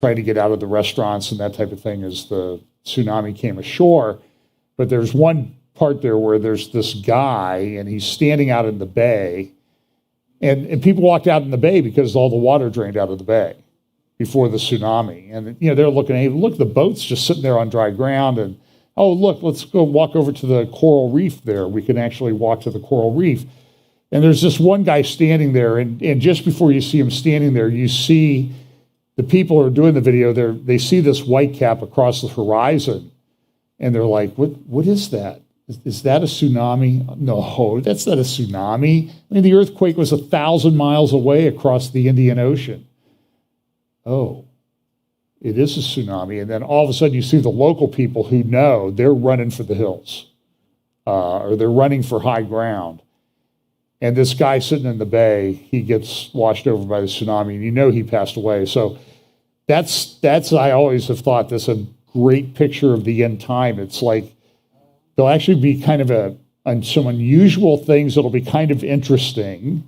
trying to get out of the restaurants and that type of thing as the tsunami came ashore. But there's one part there where there's this guy, and he's standing out in the bay, and people walked out in the bay because all the water drained out of the bay before the tsunami. And they're looking, hey, look, the boat's just sitting there on dry ground, and oh, look, let's go walk over to the coral reef there. We can actually walk to the coral reef. And there's this one guy standing there, and just before you see him standing there, you see the people who are doing the video, they see this white cap across the horizon, and they're like, what is that? Is that a tsunami? No, that's not a tsunami. I mean, the earthquake was 1,000 miles away across the Indian Ocean. Oh, it is a tsunami. And then all of a sudden you see the local people who know they're running for the hills, or they're running for high ground. And this guy sitting in the bay, he gets washed over by the tsunami, and he passed away. So that's I always have thought this a great picture of the end time. It's like there'll actually be kind of some unusual things that'll be kind of interesting,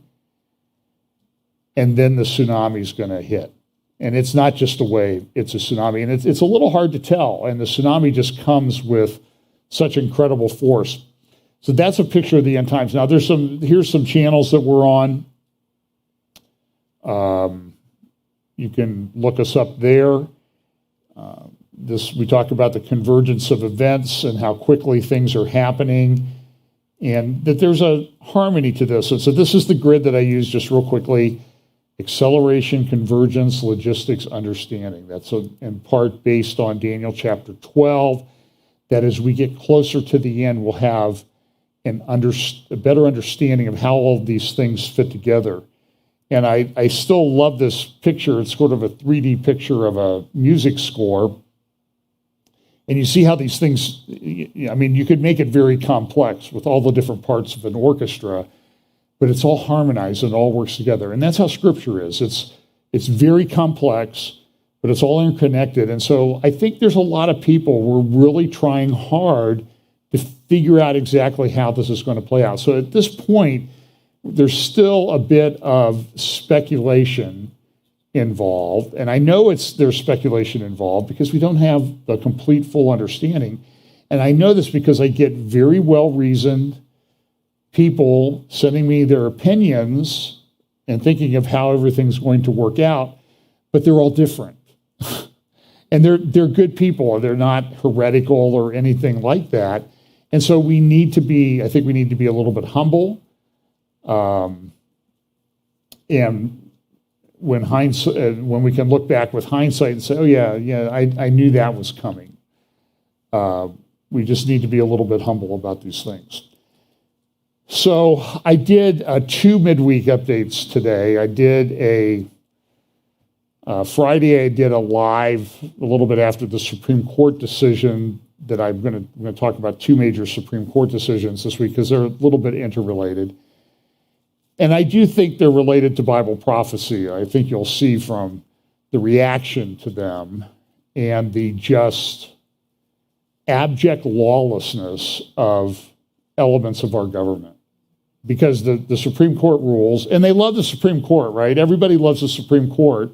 and then the tsunami's going to hit. And it's not just a wave, it's a tsunami. And it's a little hard to tell, and the tsunami just comes with such incredible force. So that's a picture of the end times. Now here's some channels that we're on. You can look us up there. We talk about the convergence of events and how quickly things are happening, and that there's a harmony to this. And so this is the grid that I use just real quickly: acceleration, convergence, logistics, understanding. That's in part based on Daniel chapter 12, that as we get closer to the end, we'll have a better understanding of how all of these things fit together. And I still love this picture. It's sort of a 3D picture of a music score. And you see how these things, I mean, you could make it very complex with all the different parts of an orchestra, but it's all harmonized and all works together. And that's how Scripture is. It's very complex, but it's all interconnected. And so I think there's a lot of people who are really trying hard to figure out exactly how this is going to play out. So at this point, there's still a bit of speculation involved. And I know there's speculation involved because we don't have the complete, full understanding. And I know this because I get very well-reasoned people sending me their opinions and thinking of how everything's going to work out, but they're all different. And they're good people. They're not heretical or anything like that. And so I think we need to be a little bit humble. And when we can look back with hindsight and say, oh yeah, I knew that was coming. We just need to be a little bit humble about these things. So I did 2 midweek updates today. I did Friday, I did a live a little bit after the Supreme Court decision that I'm going to talk about 2 major Supreme Court decisions this week because they're a little bit interrelated. And I do think they're related to Bible prophecy. I think you'll see from the reaction to them and the just abject lawlessness of elements of our government. Because the Supreme Court rules, and they love the Supreme Court, right? Everybody loves the Supreme Court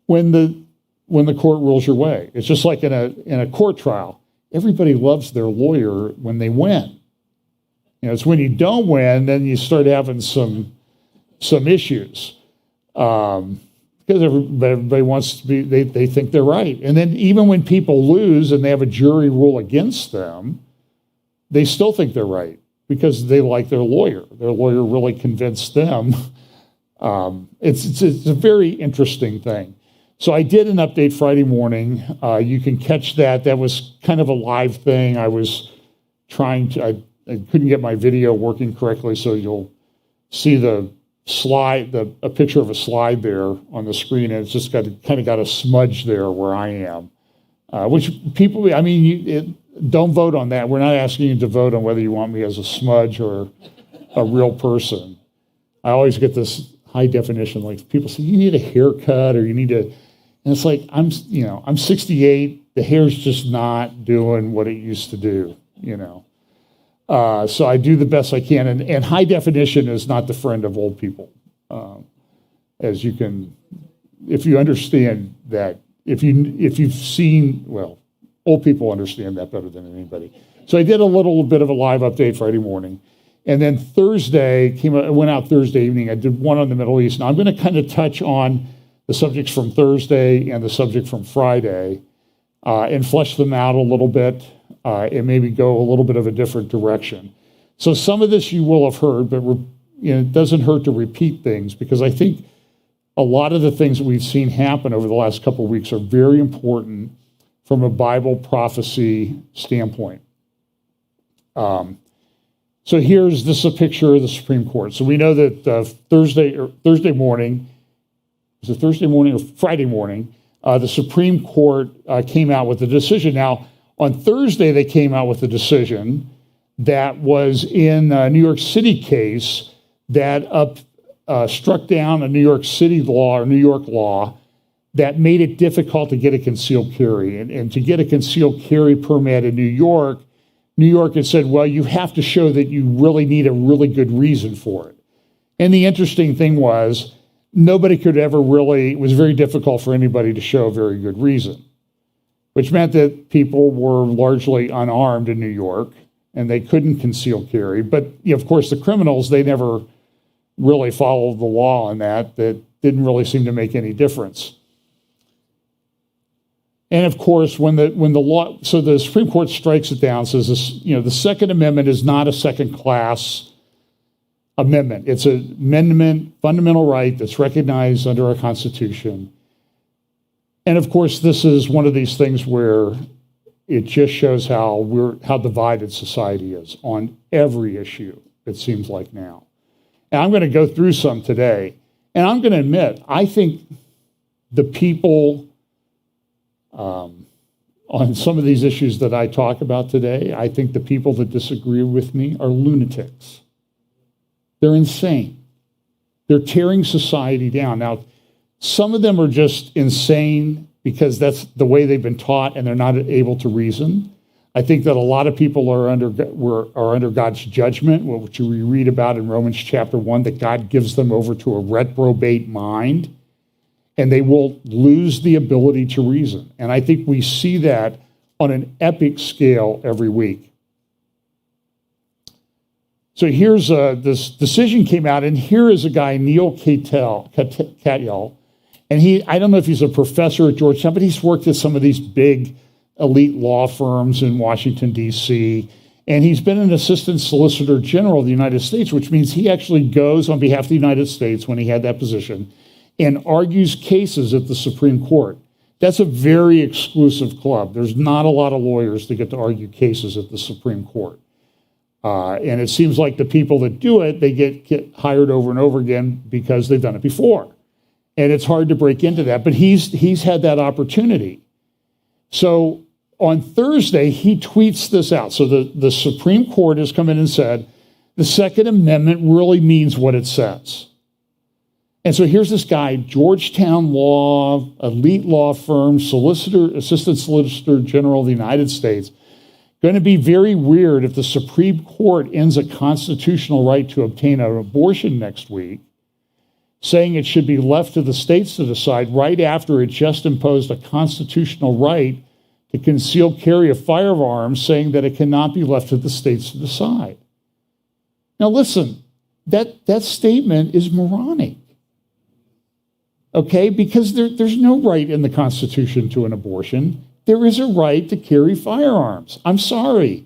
when the court rules your way. It's just like in a court trial. Everybody loves their lawyer when they win. It's when you don't win, then you start having some issues. Because everybody wants to be, they think they're right. And then even when people lose and they have a jury rule against them, they still think they're right because they like their lawyer. Their lawyer really convinced them. It's a very interesting thing. So I did an update Friday morning. You can catch that. That was kind of a live thing. I was trying to, I couldn't get my video working correctly, so you'll see the slide, a picture of a slide there on the screen, and it's just got a smudge there where I am. Which people, don't vote on that. We're not asking you to vote on whether you want me as a smudge or a real person. I always get this high definition, like people say, you need a haircut or you need to, and it's like, I'm 68, the hair's just not doing what it used to do, So I do the best I can, and high definition is not the friend of old people. As you can, if you understand that if you've seen, well, old people understand that better than anybody. So I did a little bit of a live update Friday morning. And then Thursday, went out Thursday evening. I did one on the Middle East. Now I'm going to kind of touch on the subjects from Thursday and the subject from Friday and flesh them out a little bit and maybe go a little bit of a different direction. So some of this you will have heard, but it doesn't hurt to repeat things, because I think a lot of the things that we've seen happen over the last couple of weeks are very important from a Bible prophecy standpoint. So this is a picture of the Supreme Court. So we know that Thursday morning, was it Thursday morning or Friday morning, the Supreme Court came out with a decision. Now, on Thursday, they came out with a decision that was in a New York City case that struck down a New York City law or New York law that made it difficult to get a concealed carry. And to get a concealed carry permit in New York had said, well, you have to show that you really need a really good reason for it. And the interesting thing was, nobody could ever it was very difficult for anybody to show a very good reason, which meant that people were largely unarmed in New York and they couldn't conceal carry. But of course, the criminals, they never really followed the law on that. That didn't really seem to make any difference. And of course, when the law, so the Supreme Court strikes it down, says this, the Second Amendment is not a second-class amendment. It's an amendment, fundamental right that's recognized under our Constitution. And of course, this is one of these things where it just shows how divided society is on every issue, it seems like now. And I'm going to go through some today. And I'm going to admit, I think the people on some of these issues that I talk about today, I think the people that disagree with me are lunatics. They're insane. They're tearing society down. Now, some of them are just insane because that's the way they've been taught and they're not able to reason. I think that a lot of people are under God's judgment, which we read about in Romans chapter 1, that God gives them over to a reprobate mind, and they will lose the ability to reason. And I think we see that on an epic scale every week. So here's this decision came out, and here is a guy, Neil Katyal, and I don't know if he's a professor at Georgetown, but he's worked at some of these big elite law firms in Washington, D.C., and he's been an assistant solicitor general of the United States, which means he actually goes on behalf of the United States when he had that position and argues cases at the Supreme Court. That's a very exclusive club. There's not a lot of lawyers that get to argue cases at the Supreme Court. And it seems like the people that do it, they get hired over and over again because they've done it before. And it's hard to break into that, but he's had that opportunity. So on Thursday, he tweets this out. So the Supreme Court has come in and said, the Second Amendment really means what it says. And so here's this guy, Georgetown Law, elite law firm, assistant solicitor general of the United States. Going to be very weird if the Supreme Court ends a constitutional right to obtain an abortion next week, saying it should be left to the states to decide right after it just imposed a constitutional right to conceal carry of firearms, saying that it cannot be left to the states to decide. Now listen, that statement is moronic. Okay, because there's no right in the Constitution to an abortion. There is a right to carry firearms. I'm sorry.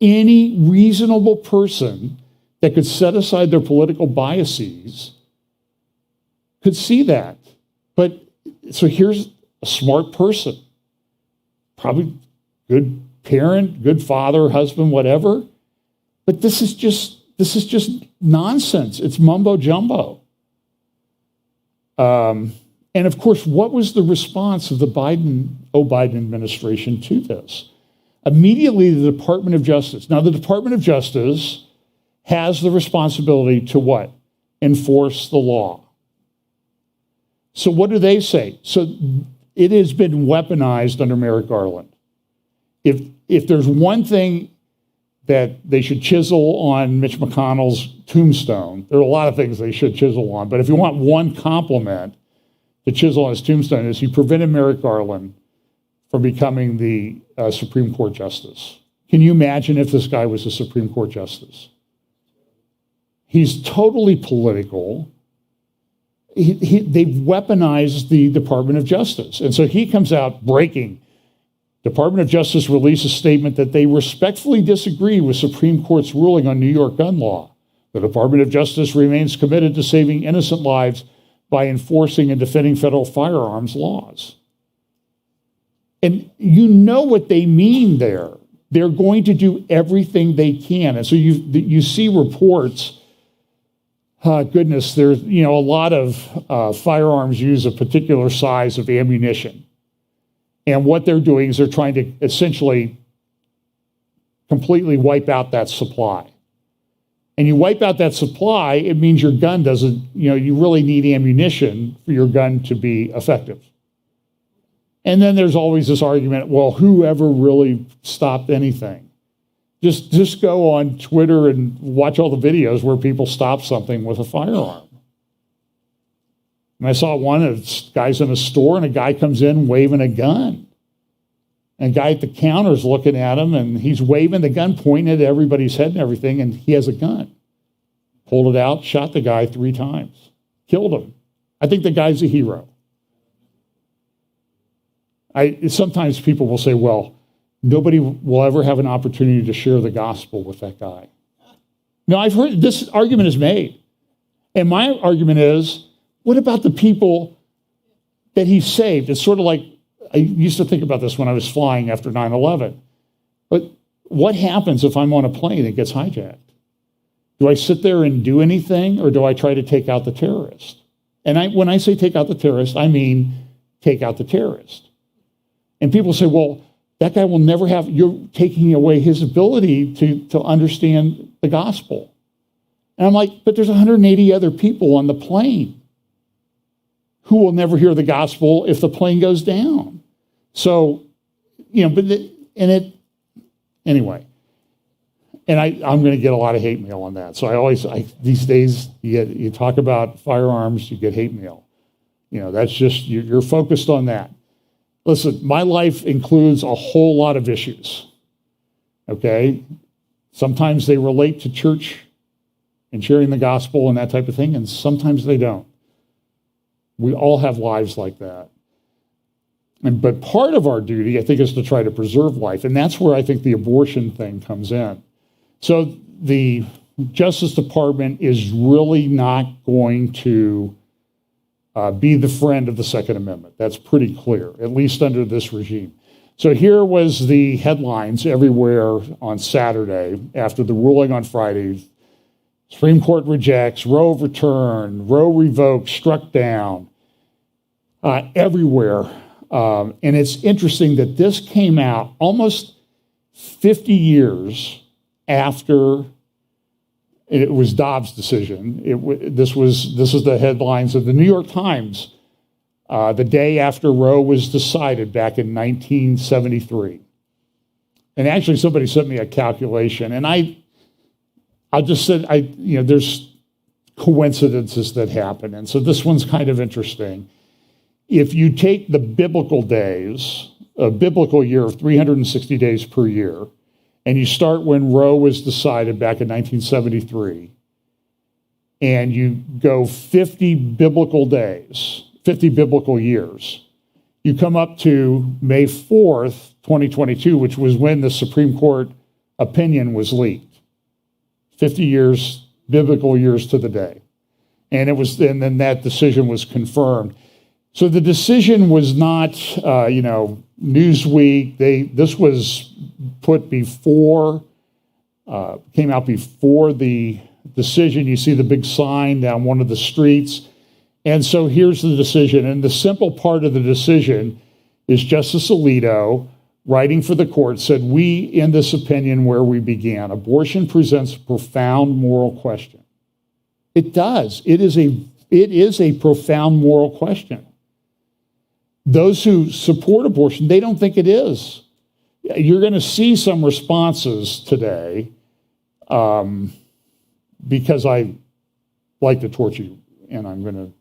Any reasonable person that could set aside their political biases could see that. But so here's a smart person, probably good parent, good father, husband, whatever. But this is just nonsense. It's mumbo jumbo. And of course, what was the response of the Biden administration to this? Immediately, the Department of Justice. Now, the Department of Justice has the responsibility to what? Enforce the law. So what do they say? So it has been weaponized under Merrick Garland. If there's one thing that they should chisel on Mitch McConnell's tombstone, there are a lot of things they should chisel on, but if you want one compliment to chisel on his tombstone is he prevented Merrick Garland from becoming the Supreme Court justice. Can you imagine if this guy was a Supreme Court justice? He's totally political. They've weaponized the Department of Justice. And so he comes out breaking. Department of Justice released a statement that they respectfully disagree with Supreme Court's ruling on New York gun law. The Department of Justice remains committed to saving innocent lives by enforcing and defending federal firearms laws. And you know what they mean there. They're going to do everything they can. And so you see reports, goodness, there's a lot of firearms use a particular size of ammunition. And what they're doing is they're trying to essentially completely wipe out that supply. And you wipe out that supply, it means your gun doesn't, you really need ammunition for your gun to be effective. And then there's always this argument, well, whoever really stopped anything? Just go on Twitter and watch all the videos where people stop something with a firearm. And I saw one of guys in a store, and a guy comes in waving a gun. And a guy at the counter is looking at him, and he's waving the gun, pointing at everybody's head and everything, and he has a gun. Pulled it out, shot the guy 3 times, killed him. I think the guy's a hero. Sometimes people will say, well, nobody will ever have an opportunity to share the gospel with that guy. Now, I've heard this argument is made. And my argument is, what about the people that he saved? It's sort of like, I used to think about this when I was flying after 9/11. But what happens if I'm on a plane that gets hijacked? Do I sit there and do anything, or do I try to take out the terrorist? And when I say take out the terrorist, I mean take out the terrorist. And people say, well, that guy will never have, you're taking away his ability to understand the gospel. And I'm like, but there's 180 other people on the plane who will never hear the gospel if the plane goes down. So, anyway. And I'm going to get a lot of hate mail on that. So these days, you talk about firearms, you get hate mail. That's just, you're focused on that. Listen, my life includes a whole lot of issues, okay? Sometimes they relate to church and sharing the gospel and that type of thing, and sometimes they don't. We all have lives like that. But part of our duty, I think, is to try to preserve life, and that's where I think the abortion thing comes in. So the Justice Department is really not going to be the friend of the Second Amendment. That's pretty clear, at least under this regime. So here was the headlines everywhere on Saturday after the ruling on Friday. Supreme Court rejects, Roe overturned, Roe revoked, struck down, everywhere. And it's interesting that this came out almost 50 years after it was Dobbs' decision. This is the headlines of the New York Times the day after Roe was decided back in 1973. And actually, somebody sent me a calculation, and I just said, there's coincidences that happen, and so this one's kind of interesting. If you take the biblical days, a biblical year of 360 days per year, and you start when Roe was decided back in 1973, and you go 50 biblical days, 50 biblical years, you come up to May 4th, 2022, which was when the Supreme Court opinion was leaked. 50 years, biblical years to the day. And then that decision was confirmed. So the decision was not, Newsweek. This was put before, came out before the decision. You see the big sign down one of the streets. And so here's the decision. And the simple part of the decision is Justice Alito, writing for the court, said, we end this opinion where we began. Abortion presents a profound moral question. It does. It is a profound moral question. Those who support abortion, they don't think it is. You're going to see some responses today because I like to torture you, and I'm going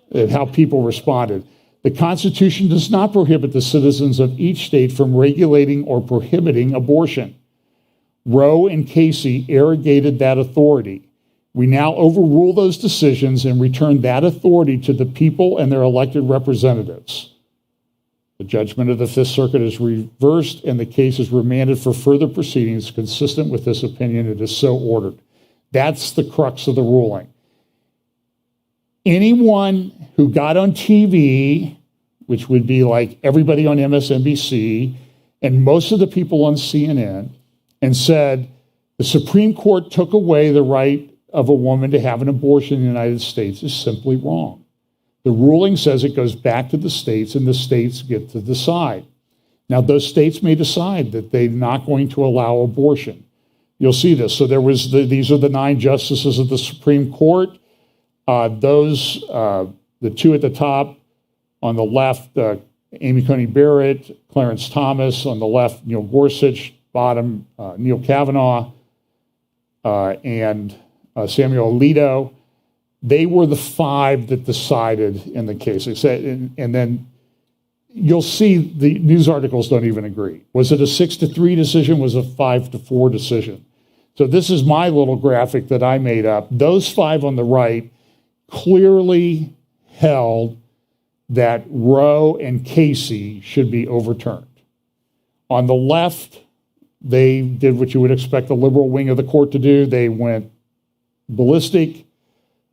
to and how people responded. The Constitution does not prohibit the citizens of each state from regulating or prohibiting abortion. Roe and Casey arrogated that authority. We now overrule those decisions and return that authority to the people and their elected representatives. The judgment of the Fifth Circuit is reversed and the case is remanded for further proceedings consistent with this opinion. It is so ordered. That's the crux of the ruling. Anyone who got on TV, which would be like everybody on MSNBC and most of the people on CNN, and said the Supreme Court took away the right of a woman to have an abortion in the United States is simply wrong. The ruling says it goes back to the states and the states get to decide. Now, those states may decide that they're not going to allow abortion. You'll see this. So these are the 9 justices of the Supreme Court. The 2 at the top, on the left, Amy Coney Barrett, Clarence Thomas, on the left, Neil Gorsuch, bottom, Neil Kavanaugh, and Samuel Alito. They were the 5 that decided in the case. And then you'll see the news articles don't even agree. Was it a 6-3 decision? Was it a 5-4 decision? So this is my little graphic that I made up. Those 5 on the right clearly held that Roe and Casey should be overturned. On the left, they did what you would expect the liberal wing of the court to do. They went ballistic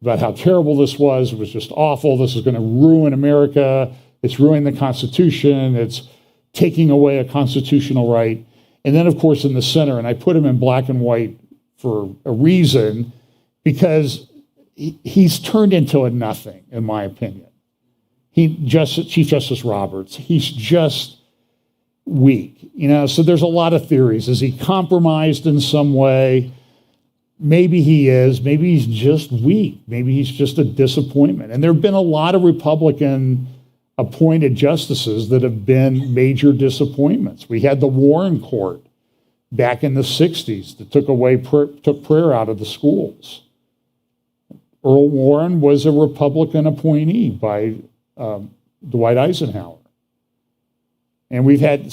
about how terrible this was. It was just awful. This is going to ruin America. It's ruining the Constitution. It's taking away a constitutional right. And then, of course, in the center, and I put him in black and white for a reason, because he's turned into a nothing, in my opinion. Chief Justice Roberts, he's just weak. So there's a lot of theories. Is he compromised in some way? Maybe he is. Maybe he's just weak. Maybe he's just a disappointment. And there have been a lot of Republican appointed justices that have been major disappointments. We had the Warren Court back in the 60s that took prayer out of the schools. Earl Warren was a Republican appointee by Dwight Eisenhower. And we've had,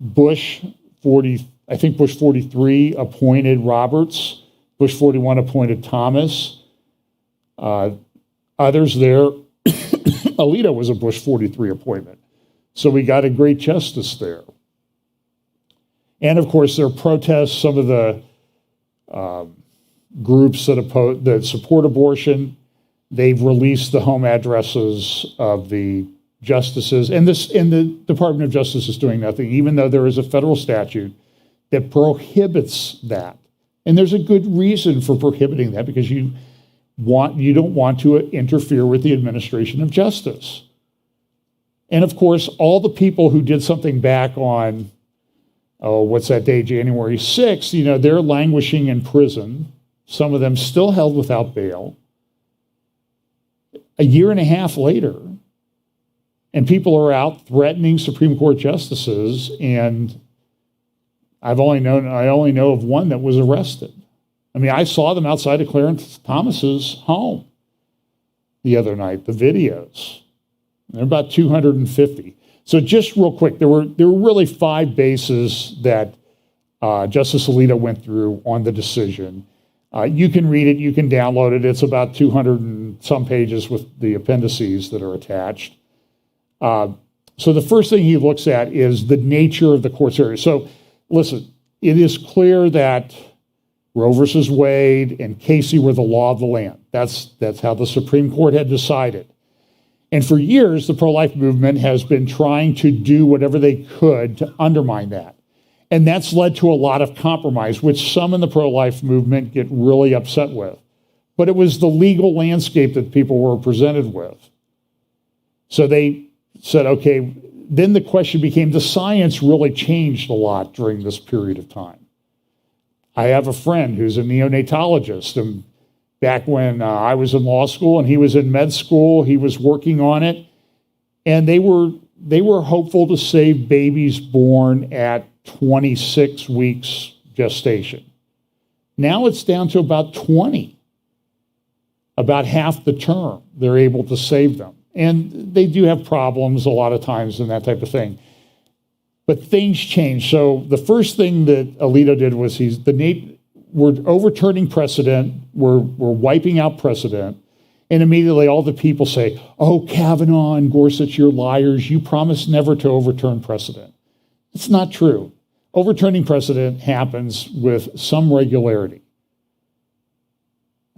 Bush 43 appointed Roberts. Bush 41 appointed Thomas. Others there, Alito was a Bush 43 appointment. So we got a great justice there. And of course, there are protests. Some of the groups that support abortion, they've released the home addresses of the justices. And the Department of Justice is doing nothing, even though there is a federal statute that prohibits that. And there's a good reason for prohibiting that, because you don't want to interfere with the administration of justice. And of course, all the people who did something back on, what's that day, January 6th, they're languishing in prison. Some of them still held without bail. A year and a half later, and people are out threatening Supreme Court justices, and I only know of one that was arrested. I mean, I saw them outside of Clarence Thomas's home the other night, the videos. They're about 250. So just real quick, there were really 5 bases that Justice Alito went through on the decision. You can read it, you can download it. It's about 200 and some pages with the appendices that are attached. So the first thing he looks at is the nature of the court's area. So listen, it is clear that Roe versus Wade and Casey were the law of the land. That's how the Supreme Court had decided. And for years, the pro-life movement has been trying to do whatever they could to undermine that. And that's led to a lot of compromise, which some in the pro-life movement get really upset with. But it was the legal landscape that people were presented with. So they said, okay, then the question became, the science really changed a lot during this period of time. I have a friend who's a neonatologist, and back when I was in law school and he was in med school, he was working on it, and they were hopeful to save babies born at 26 weeks gestation. Now it's down to about 20. about half the term, they're able to save them. And they do have problems a lot of times and that type of thing. But things change. So the first thing that Alito did was we're overturning precedent, we're wiping out precedent, and immediately all the people say, oh, Kavanaugh and Gorsuch, you're liars. You promised never to overturn precedent. It's not true. Overturning precedent happens with some regularity.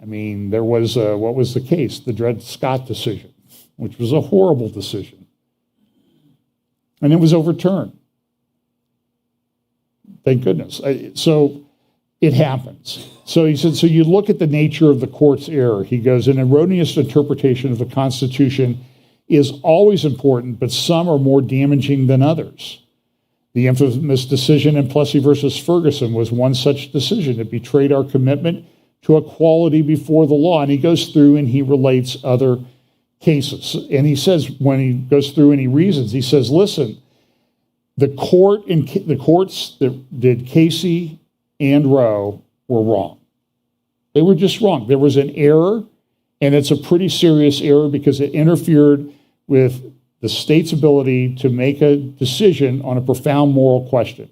I mean, there was, what was the case? The Dred Scott decision, which was a horrible decision. And it was overturned. Thank goodness. So it happens. So he said, so you look at the nature of the court's error. He goes, an erroneous interpretation of the Constitution is always important, but some are more damaging than others. The infamous decision in Plessy versus Ferguson was one such decision. It betrayed our commitment to equality before the law. And he goes through and he relates other cases. And he says, when he goes through and he reasons, he says, listen, the courts that did Casey and Roe were wrong. They were just wrong. There was an error, and it's a pretty serious error because it interfered with the state's ability to make a decision on a profound moral question.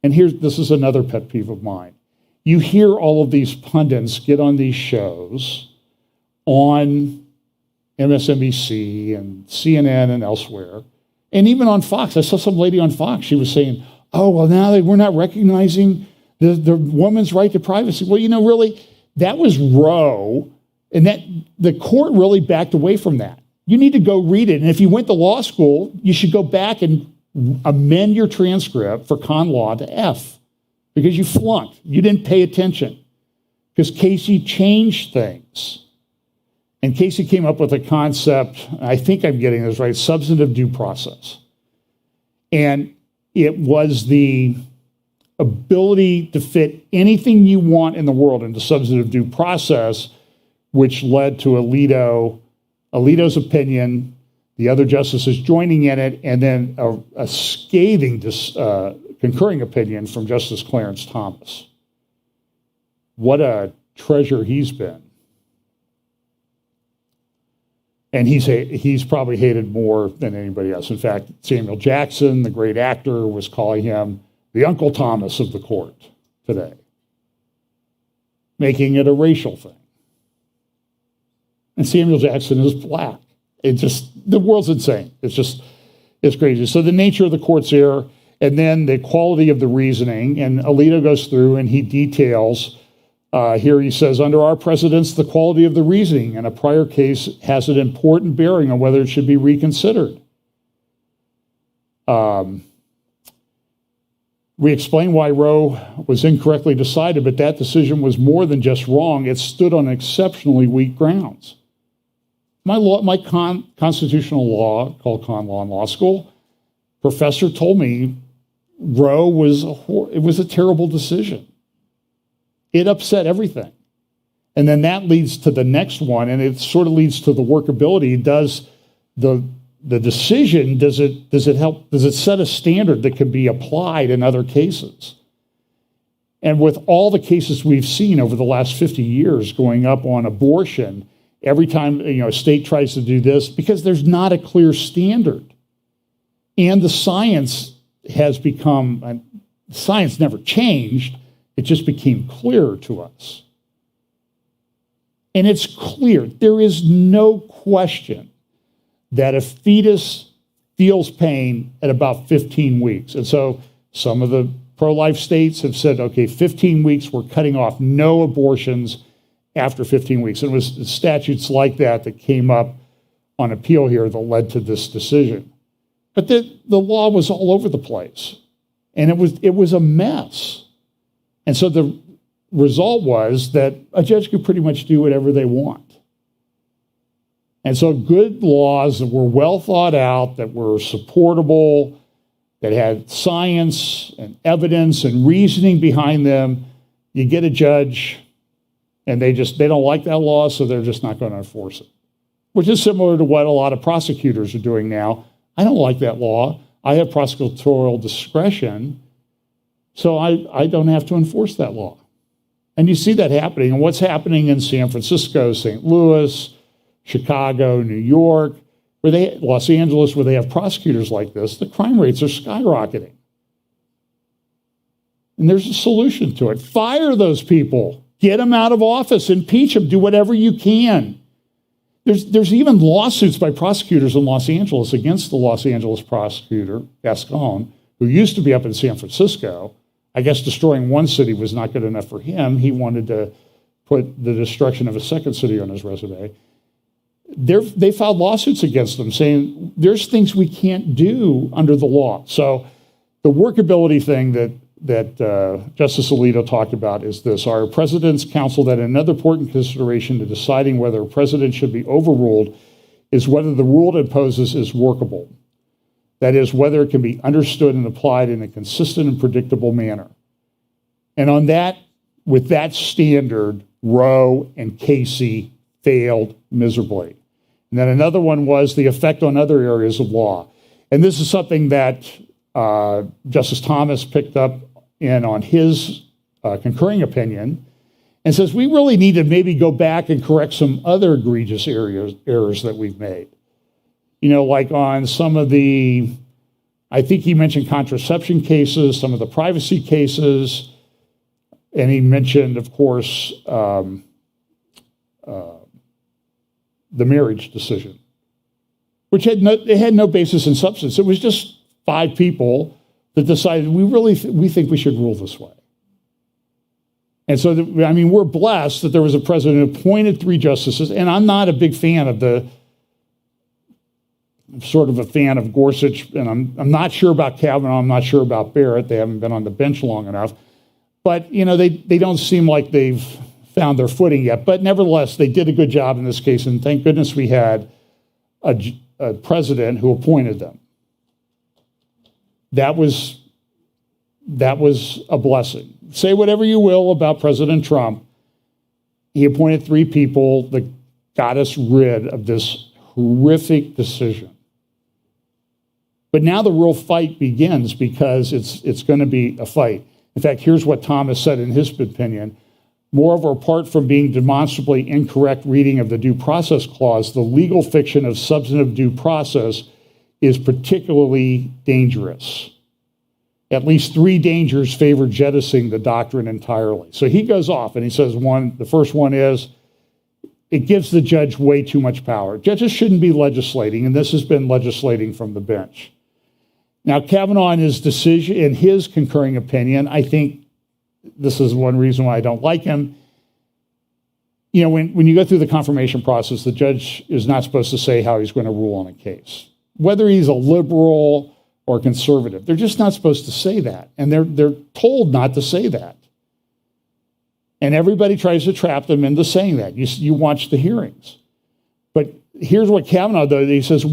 And this is another pet peeve of mine. You hear all of these pundits get on these shows on MSNBC and CNN and elsewhere, and even on Fox. I saw some lady on Fox. She was saying, oh, well, now we're not recognizing the woman's right to privacy. Well, really, that was Roe, and that the court really backed away from that. You need to go read it. And if you went to law school, you should go back and amend your transcript for con law to F, because you flunked. You didn't pay attention, because Casey changed things. And Casey came up with a concept, I think I'm getting this right, substantive due process. And it was the ability to fit anything you want in the world into substantive due process, which led to Alito's opinion, the other justices joining in it, and then a scathing concurring opinion from Justice Clarence Thomas. What a treasure he's been. And he's probably hated more than anybody else. In fact, Samuel Jackson, the great actor, was calling him the Uncle Thomas of the court today, making it a racial thing. And Samuel Jackson is black. The world's insane. It's crazy. So the nature of the court's error, and then the quality of the reasoning, and Alito goes through and he details, here he says, under our precedents, the quality of the reasoning in a prior case has an important bearing on whether it should be reconsidered. We explain why Roe was incorrectly decided, but that decision was more than just wrong. It stood on exceptionally weak grounds. My constitutional law, called con law in law school, professor told me Roe was a terrible decision. It upset everything. And then that leads to the next one, and it sort of leads to the workability. Does the decision, does it set a standard that can be applied in other cases? And with all the cases we've seen over the last 50 years going up on abortion, every time a state tries to do this, because there's not a clear standard. And the science science never changed, it just became clearer to us. And it's clear, there is no question that a fetus feels pain at about 15 weeks. And so some of the pro-life states have said, okay, 15 weeks, we're cutting off no abortions after 15 weeks. And it was statutes like that came up on appeal here that led to this decision. But the law was all over the place. And it was a mess. And so the result was that a judge could pretty much do whatever they want. And so good laws that were well thought out, that were supportable, that had science and evidence and reasoning behind them, you get a judge and they don't like that law, so they're just not going to enforce it. Which is similar to what a lot of prosecutors are doing now. I don't like that law. I have prosecutorial discretion, so I don't have to enforce that law. And you see that happening. And what's happening in San Francisco, St. Louis, Chicago, New York, Los Angeles, where they have prosecutors like this, the crime rates are skyrocketing. And there's a solution to it. Fire those people. Get them out of office. Impeach them. Do whatever you can. There's even lawsuits by prosecutors in Los Angeles against the Los Angeles prosecutor, Gascon, who used to be up in San Francisco. I guess destroying one city was not good enough for him. He wanted to put the destruction of a second city on his resume. They filed lawsuits against them saying there's things we can't do under the law. So the workability thing that Justice Alito talked about is this. Our President's counsel that another important consideration to deciding whether a president should be overruled is whether the rule it imposes is workable. That is, whether it can be understood and applied in a consistent and predictable manner. And on that, with that standard, Roe and Casey failed miserably. And then another one was the effect on other areas of law. And this is something that Justice Thomas picked up in on his concurring opinion and says we really need to maybe go back and correct some other egregious errors that we've made. You know, like on some of the, I think he mentioned contraception cases, some of the privacy cases, and he mentioned, of course, the marriage decision, which had no basis in substance. It was just 5 people that decided we think we should rule this way. And so, we're blessed that there was a president who appointed 3 justices, and I'm not a big fan of sort of a fan of Gorsuch, and I'm not sure about Kavanaugh, I'm not sure about Barrett. They haven't been on the bench long enough. But, they don't seem like they've found their footing yet. But nevertheless, they did a good job in this case, and thank goodness we had a president who appointed them. That was a blessing. Say whatever you will about President Trump. He appointed 3 people that got us rid of this horrific decision. But now the real fight begins because it's going to be a fight. In fact, here's what Thomas said in his opinion. Moreover, apart from being demonstrably incorrect reading of the Due Process Clause, the legal fiction of substantive due process is particularly dangerous. At least 3 dangers favor jettisoning the doctrine entirely. So he goes off and he says the first one is it gives the judge way too much power. Judges shouldn't be legislating, and this has been legislating from the bench. Now, Kavanaugh, in his decision, in his concurring opinion, I think this is one reason why I don't like him. When you go through the confirmation process, the judge is not supposed to say how he's going to rule on a case. Whether he's a liberal or conservative, they're just not supposed to say that. And they're told not to say that. And everybody tries to trap them into saying that. You watch the hearings. But here's what Kavanaugh does. He says,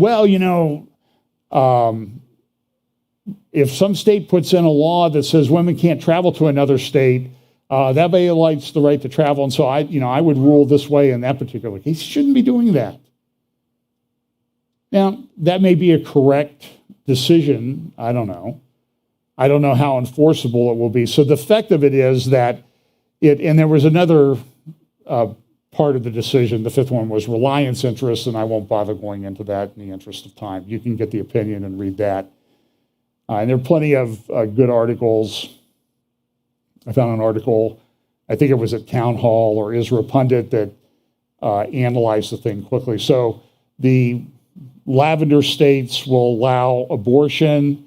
if some state puts in a law that says women can't travel to another state, that violates the right to travel. And so I would rule this way in that particular case. He shouldn't be doing that. Now, that may be a correct decision. I don't know. I don't know how enforceable it will be. So the effect of it is that and there was another part of the decision. The 5th one was reliance interest, and I won't bother going into that in the interest of time. You can get the opinion and read that. And there are plenty of good articles. I found an article, I think it was at Town Hall or Isra Pundit, that analyzed the thing quickly. So the lavender states will allow abortion.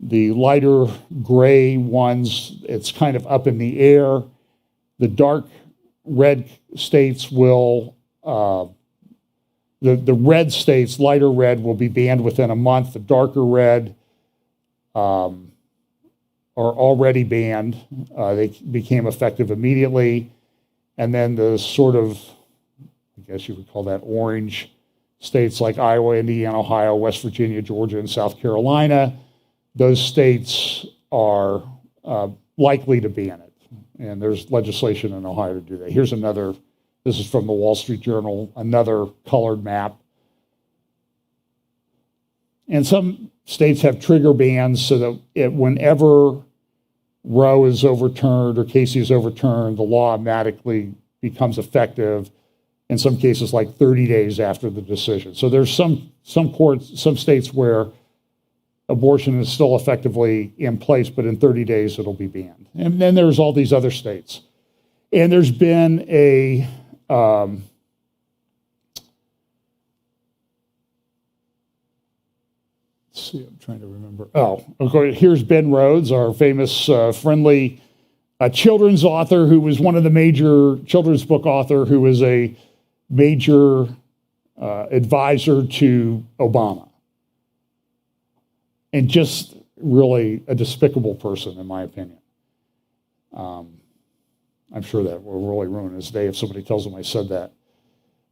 The lighter gray ones, it's kind of up in the air. The dark red states will, the red states, lighter red, will be banned within a month. The darker red are already banned. They became effective immediately. And then the sort of, I guess you would call that orange states like Iowa, Indiana, Ohio, West Virginia, Georgia, and South Carolina, those states are likely to ban it. And there's legislation in Ohio to do that. Here's another, this is from the Wall Street Journal, another colored map. And some states have trigger bans so that whenever Roe is overturned or Casey is overturned, the law automatically becomes effective in some cases like 30 days after the decision. So there's some courts, some states where abortion is still effectively in place, but in 30 days it'll be banned. And then there's all these other states. And there's been a let's see, I'm trying to remember. Oh, okay, here's Ben Rhodes, our famous friendly children's author who was one of the major children's book author who was a major advisor to Obama. And just really a despicable person, in my opinion. I'm sure that will really ruin his day if somebody tells him I said that.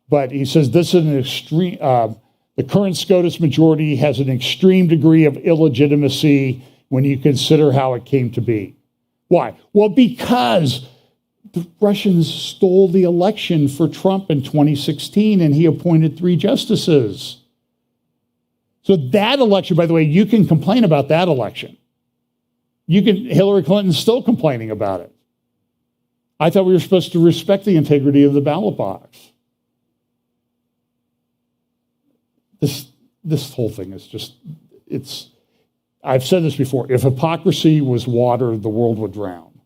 But he says this is an extreme, the current SCOTUS majority has an extreme degree of illegitimacy when you consider how it came to be. Why? Well, because the Russians stole the election for Trump in 2016 and he appointed 3 justices. So that election, by the way, you can complain about that election. Hillary Clinton's still complaining about it. I thought we were supposed to respect the integrity of the ballot box. This whole thing is just, I've said this before, if hypocrisy was water, the world would drown.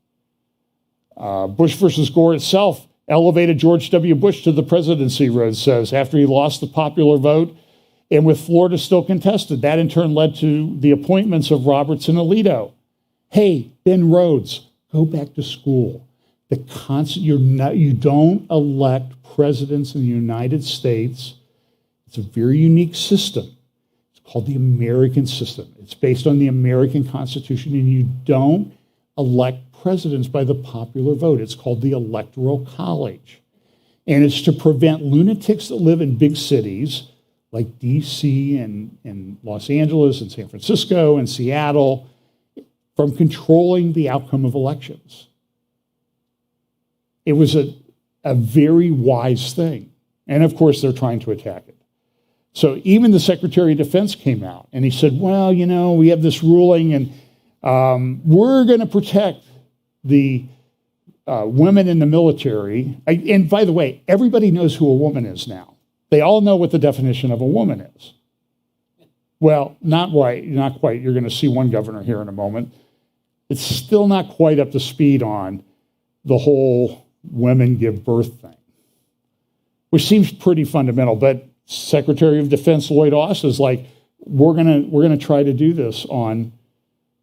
Bush versus Gore itself elevated George W. Bush to the presidency, Rhodes says, after he lost the popular vote, and with Florida still contested. That in turn led to the appointments of Roberts and Alito. Hey, Ben Rhodes, go back to school. You don't elect presidents in the United States. It's a very unique system. It's called the American system. It's based on the American Constitution, and you don't elect presidents by the popular vote. It's called the Electoral College. And it's to prevent lunatics that live in big cities like D.C. and Los Angeles and San Francisco and Seattle from controlling the outcome of elections. It was a very wise thing. And of course, they're trying to attack it. So even the Secretary of Defense came out and he said, well, we have this ruling and we're going to protect the women in the military. And by the way, everybody knows who a woman is now. They all know what the definition of a woman is. Well, not quite. You're going to see one governor here in a moment. It's still not quite up to speed on the whole women give birth thing, which seems pretty fundamental. But Secretary of Defense Lloyd Austin is like, we're gonna try to do this in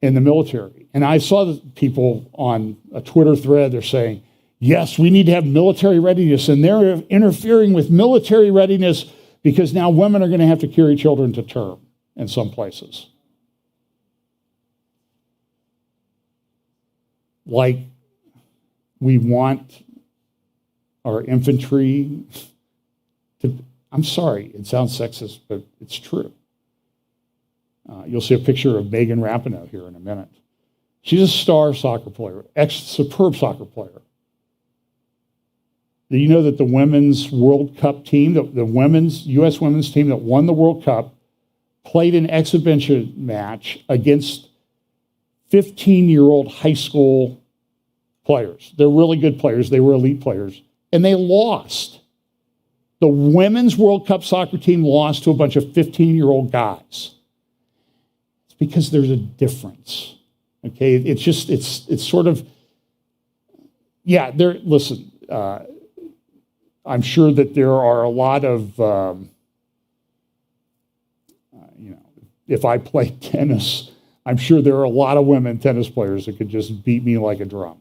the military. And I saw the people on a Twitter thread. They're saying, yes, we need to have military readiness, and they're interfering with military readiness because now women are going to have to carry children to term in some places. Like we want our infantry to, I'm sorry, it sounds sexist, but it's true. You'll see a picture of Megan Rapinoe here in a minute. She's a star soccer player, superb soccer player. Do you know that the women's World Cup team, the U.S. women's team that won the World Cup, played an exhibition match against 15-year-old high school players? They're really good players. They were elite players. And they lost. The women's World Cup soccer team lost to a bunch of 15-year-old guys. It's because there's a difference. Okay? It's sort of, yeah, listen, I'm sure that there are a lot of, if I play tennis, I'm sure there are a lot of women tennis players that could just beat me like a drum.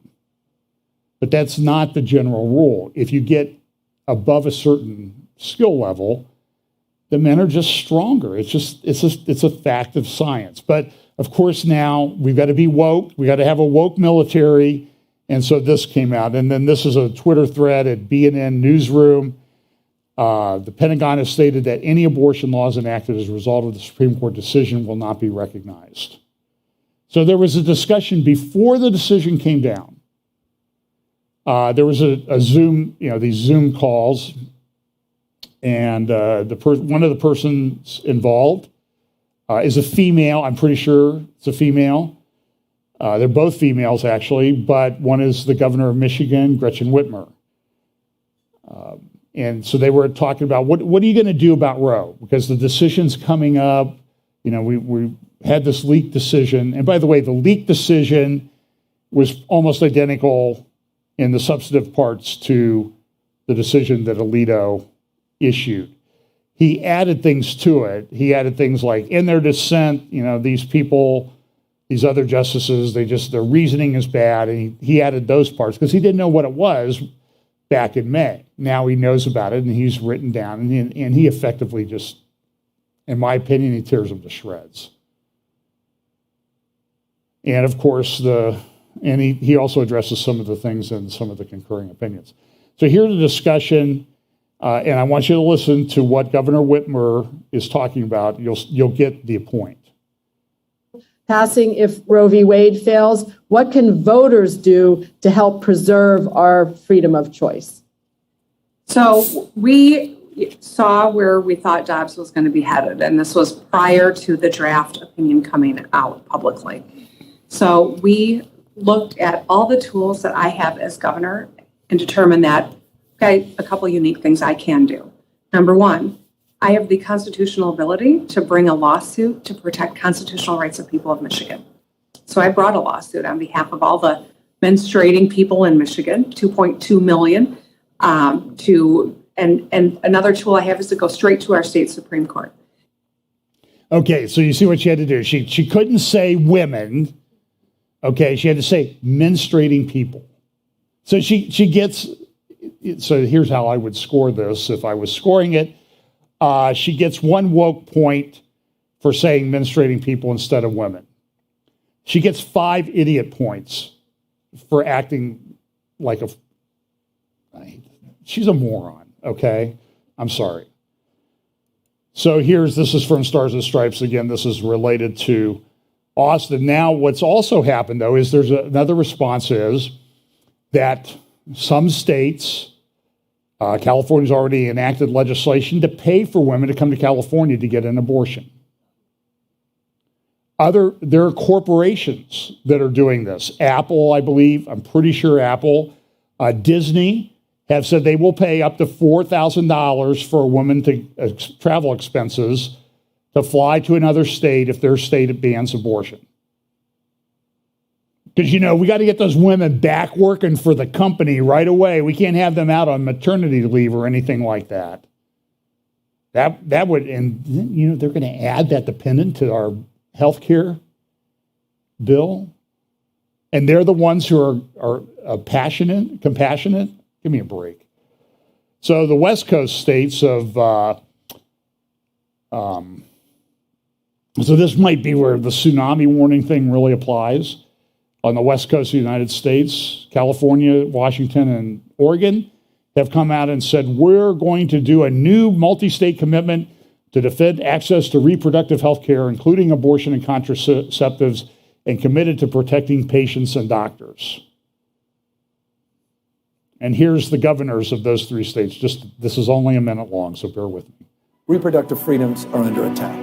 But that's not the general rule. If you get above a certain skill level, the men are just stronger. It's a fact of science. But of course now we've got to be woke. We got to have a woke military. And so this came out. And then this is a Twitter thread at BNN Newsroom. The Pentagon has stated that any abortion laws enacted as a result of the Supreme Court decision will not be recognized. So there was a discussion before the decision came down. There was a Zoom, these Zoom calls, and one of the persons involved is a female. I'm pretty sure it's a female. They're both females, actually, but one is the governor of Michigan, Gretchen Whitmer. And so they were talking about what are you going to do about Roe? Because the decision's coming up. We had this leaked decision. And by the way, the leaked decision was almost identical in the substantive parts to the decision that Alito issued. He added things to it. He added things like, in their dissent, these people, these other justices, their reasoning is bad. And he added those parts because he didn't know what it was back in May. Now he knows about it, and he's written down, and he effectively just, in my opinion, he tears them to shreds. And of course, he also addresses some of the things in some of the concurring opinions. So here's the discussion, and I want you to listen to what Governor Whitmer is talking about. You'll get the point. Passing if Roe v. Wade fails, what can voters do to help preserve our freedom of choice? So we saw where we thought Dobbs was going to be headed, and this was prior to the draft opinion coming out publicly. So we looked at all the tools that I have as governor and determined that, okay, a couple unique things I can do. Number one, I have the constitutional ability to bring a lawsuit to protect constitutional rights of people of Michigan. So I brought a lawsuit on behalf of all the menstruating people in Michigan, 2.2 million, and another tool I have is to go straight to our state Supreme Court. Okay, so you see what she had to do. She couldn't say women. Okay, she had to say menstruating people. So she gets, so here's how I would score this if I was scoring it. She gets 1 woke point for saying menstruating people instead of women. She gets 5 idiot points for acting like she's a moron, okay? I'm sorry. So this is from Stars and Stripes. Again, this is related to Austin. Now, what's also happened, though, is there's another response is that some states, California's already enacted legislation to pay for women to come to California to get an abortion. There are corporations that are doing this. Apple, I believe, I'm pretty sure Apple, Disney have said they will pay up to $4,000 for a woman to travel expenses to fly to another state if their state bans abortion. Because, we got to get those women back working for the company right away. We can't have them out on maternity leave or anything like that. That would, and they're going to add that dependent to our health care bill. And they're the ones who are compassionate. Give me a break. So the West Coast states of, so this might be where the tsunami warning thing really applies. On the West Coast of the United States, California, Washington, and Oregon have come out and said, we're going to do a new multi-state commitment to defend access to reproductive health care, including abortion and contraceptives, and committed to protecting patients and doctors. And here's the governors of those 3 states. This is only a minute long, so bear with me. Reproductive freedoms are under attack.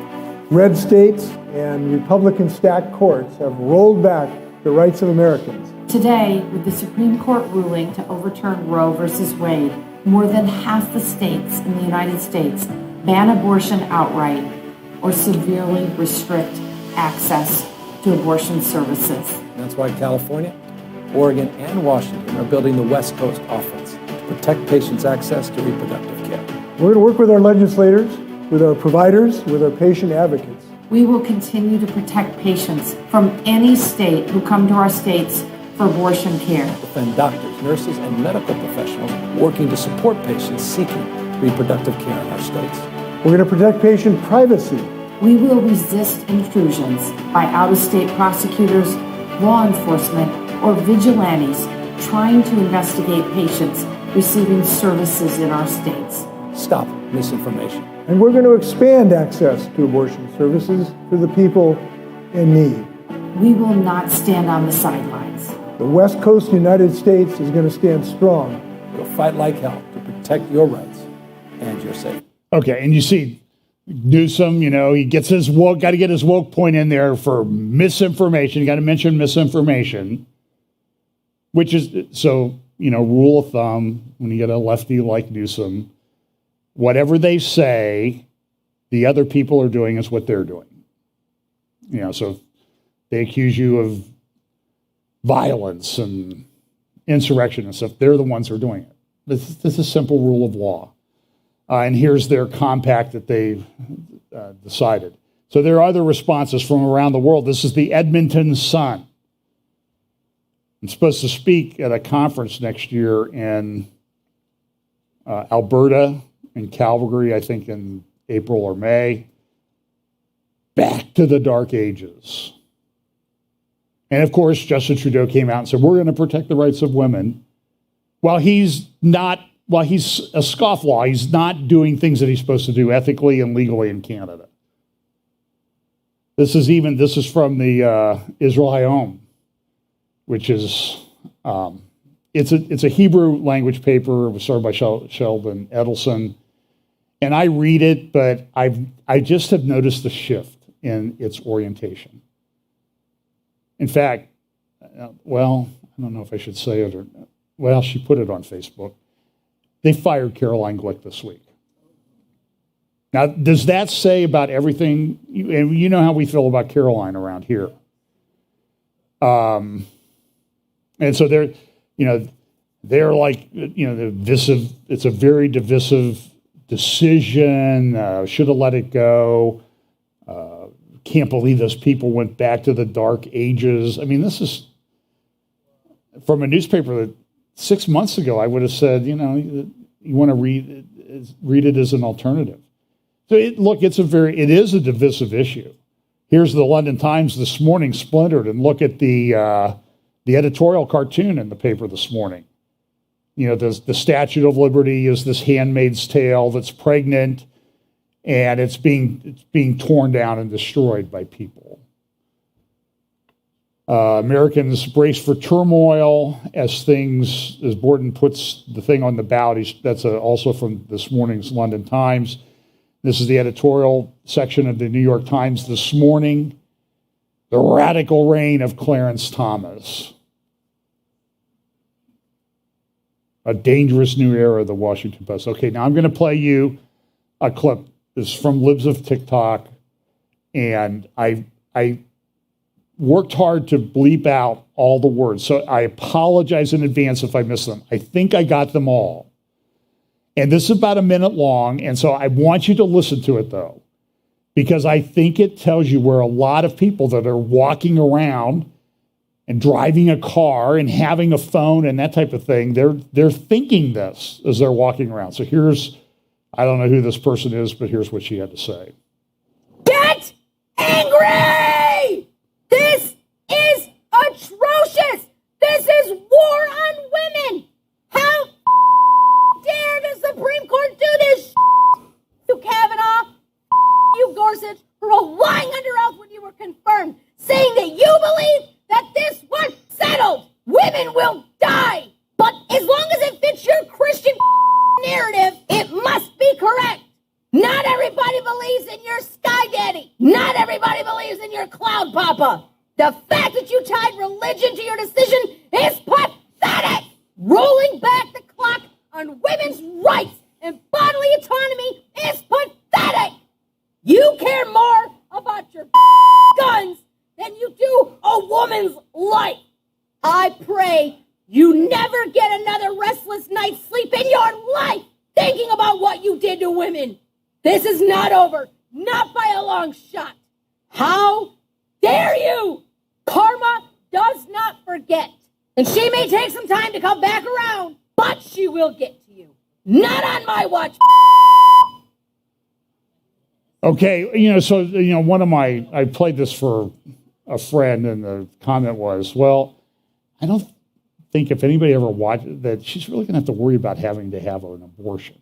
Red states and Republican-stacked courts have rolled back the rights of Americans. Today, with the Supreme Court ruling to overturn Roe versus Wade, more than half the states in the United States ban abortion outright or severely restrict access to abortion services. That's why California, Oregon, and Washington are building the West Coast offense to protect patients' access to reproductive care. We're going to work with our legislators, with our providers, with our patient advocates. We will continue to protect patients from any state who come to our states for abortion care. Defend doctors, nurses, and medical professionals working to support patients seeking reproductive care in our states. We're going to protect patient privacy. We will resist intrusions by out-of-state prosecutors, law enforcement, or vigilantes trying to investigate patients receiving services in our states. Stop misinformation. And we're going to expand access to abortion services for the people in need. We will not stand on the sidelines. The West Coast United States is going to stand strong. We'll fight like hell to protect your rights and your safety. Okay, and you see, Newsom, he gets his woke, got to get his woke point in there for misinformation. You got to mention misinformation, which is, so, rule of thumb, when you get a lefty like Newsom, whatever they say, the other people are doing is what they're doing. So if they accuse you of violence and insurrection and stuff, they're the ones who are doing it. This is a simple rule of law. And here's their compact that they've decided. So there are other responses from around the world. This is the Edmonton Sun. I'm supposed to speak at a conference next year in Alberta and Calgary, I think in April or May. Back to the dark ages. And of course, Justin Trudeau came out and said, we're going to protect the rights of women. While he's a scofflaw, he's not doing things that he's supposed to do ethically and legally in Canada. This is from the Israel Hayom, which is, it's a Hebrew language paper. It was started by Sheldon Edelson. And I read it, but I just have noticed the shift in its orientation. In fact, well, I don't know if I should say it or not. Well, she put it on Facebook. They fired Caroline Glick this week. Now, does that say about everything? And you know how we feel about Caroline around here. And so they're like, divisive. It's a very divisive decision. Should have let it go. Can't believe those people went back to the dark ages. I mean, this is from a newspaper that 6 months ago I would have said, you want to read it as an alternative. So it is a divisive issue. Here's the London Times this morning, splintered, and look at the editorial cartoon in the paper this morning. The Statue of Liberty is this Handmaid's Tale that's pregnant, and it's being torn down and destroyed by people. Americans brace for turmoil as Borden puts the thing on the bout. That's also from this morning's London Times. This is the editorial section of the New York Times this morning. The radical reign of Clarence Thomas. A dangerous new era of the Washington Post. Okay, now I'm going to play you a clip. This is from Libs of TikTok, and I worked hard to bleep out all the words, so I apologize in advance if I miss them. I think I got them all. And this is about a minute long, and so I want you to listen to it, though, because I think it tells you where a lot of people that are walking around and driving a car and having a phone and that type of thing, they're thinking this as they're walking around. So I don't know who this person is, but here's what she had to say. Get angry! This is atrocious! This is war on women! How dare the Supreme Court do this? You Kavanaugh, you Gorsuch, for lying under oath when you were confirmed, saying that you believe that this was settled. Women will die. But as long as it fits your Christian narrative, it must be correct. Not everybody believes in your sky daddy. Not everybody believes in your cloud papa. The fact that you tied religion to your decision is pathetic. Rolling back the clock on women's rights and bodily autonomy is pathetic. You care more about your guns than you do a woman's life. I pray you never get another restless night's sleep in your life thinking about what you did to women. This is not over, not by a long shot. How dare you? Karma does not forget. And she may take some time to come back around, but she will get to you. Not on my watch. Okay, I played this for a friend, and the comment was, well, I don't think if anybody ever watched it, that she's really going to have to worry about having to have an abortion.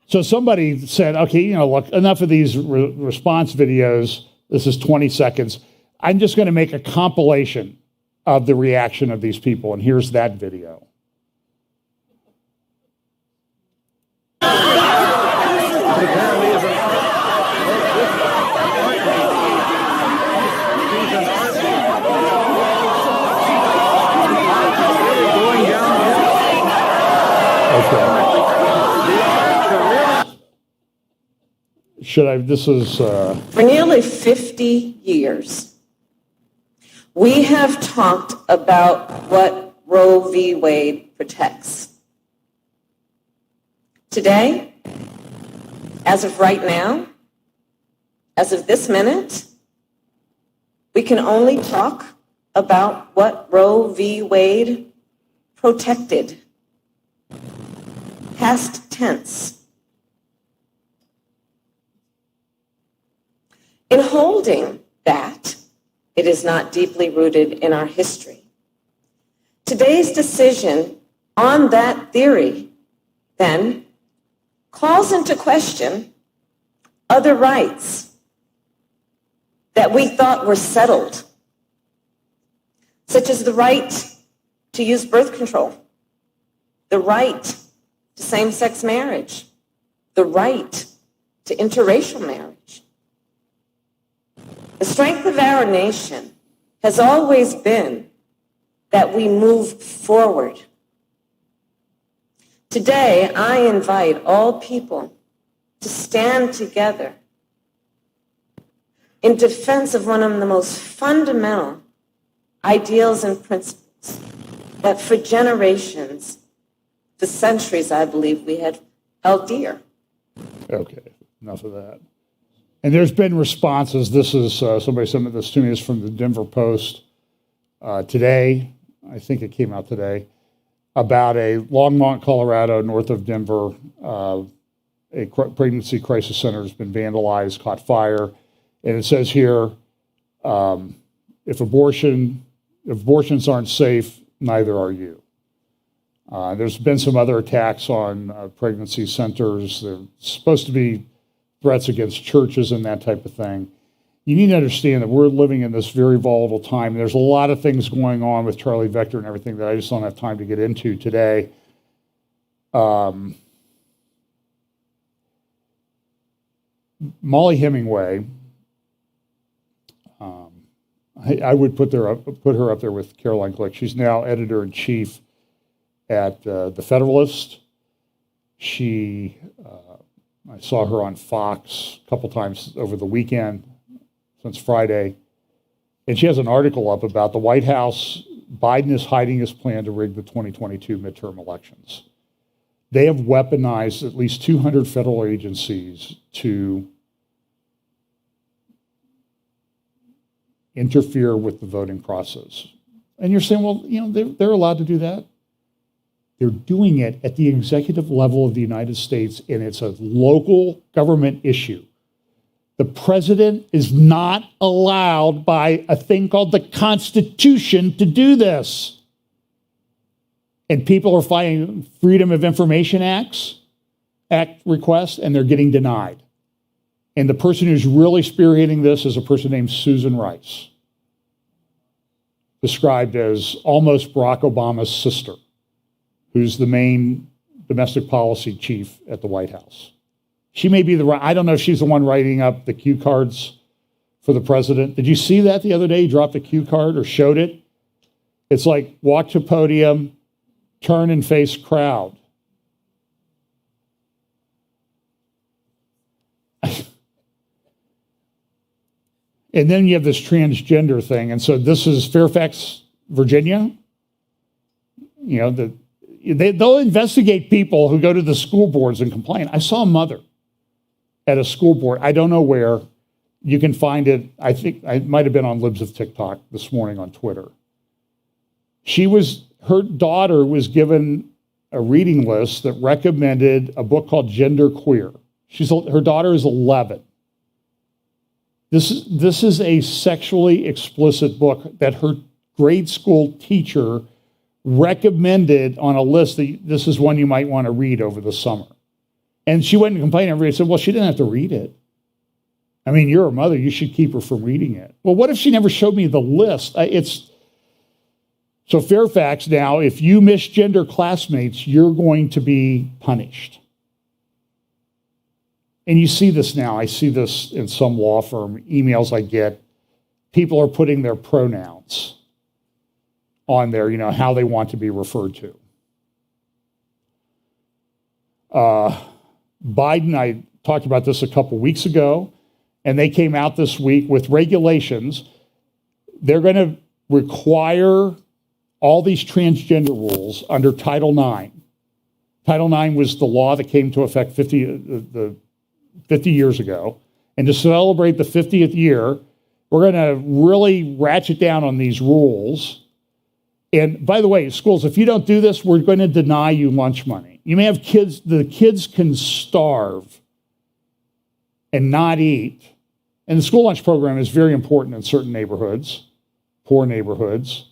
So somebody said, okay, look, enough of these response videos. This is 20 seconds. I'm just going to make a compilation of the reaction of these people, and here's that video. this is, For nearly 50 years, we have talked about what Roe v. Wade protects. Today, as of right now, as of this minute, we can only talk about what Roe v. Wade protected. Past tense. In holding that, it is not deeply rooted in our history. Today's decision on that theory, then, calls into question other rights that we thought were settled, such as the right to use birth control, the right to same-sex marriage, the right to interracial marriage. The strength of our nation has always been that we move forward. Today, I invite all people to stand together in defense of one of the most fundamental ideals and principles that for generations, for centuries, I believe we had held dear. okay, enough of that. And there's been responses. This is, somebody sent this to me, is from the Denver Post today. I think it came out today, about a Longmont, Colorado, north of Denver, a pregnancy crisis center has been vandalized, caught fire. And it says here, if abortions aren't safe, neither are you. There's been some other attacks on pregnancy centers. They're supposed to be threats against churches and that type of thing. You need to understand that we're living in this very volatile time. There's a lot of things going on with Charlie Vector and everything that I just don't have time to get into today. Molly Hemingway, I would put her up there with Caroline Glick. She's now editor-in-chief at The Federalist. I saw her on Fox a couple times over the weekend, since Friday, and she has an article up about the White House. Biden is hiding his plan to rig the 2022 midterm elections. They have weaponized at least 200 federal agencies to interfere with the voting process. And you're saying, well, they're allowed to do that. They're doing it at the executive level of the United States, and it's a local government issue. The president is not allowed by a thing called the Constitution to do this. And people are filing Freedom of Information Act requests, and they're getting denied. And the person who's really spearheading this is a person named Susan Rice, described as almost Barack Obama's sister, who's the main domestic policy chief at the White House. She may be I don't know if she's the one writing up the cue cards for the president. Did you see that the other day? He dropped a cue card or showed it. It's like, walk to podium, turn and face crowd. And then you have this transgender thing. And so this is Fairfax, Virginia. They'll investigate people who go to the school boards and complain. I saw a mother at a school board. I don't know where. You can find it. I think it might have been on Libs of TikTok this morning on Twitter. Her daughter was given a reading list that recommended a book called Gender Queer. Her daughter is 11. This is a sexually explicit book that her grade school teacher recommended on a list that this is one you might want to read over the summer. And she went and complained. Everybody said, well, she didn't have to read it. I mean, you're her mother. You should keep her from reading it. Well, what if she never showed me the list? So Fairfax now, if you misgender classmates, you're going to be punished. And you see this now. I see this in some law firm emails I get. People are putting their pronouns on there, how they want to be referred to. Biden, talked about this a couple weeks ago, and they came out this week with regulations. They're going to require all these transgender rules under Title IX. Title IX was the law that came into effect 50 years ago. And to celebrate the 50th year, we're going to really ratchet down on these rules. And by the way, schools, if you don't do this, we're going to deny you lunch money. You may have kids, the kids can starve and not eat. And the school lunch program is very important in certain neighborhoods, poor neighborhoods.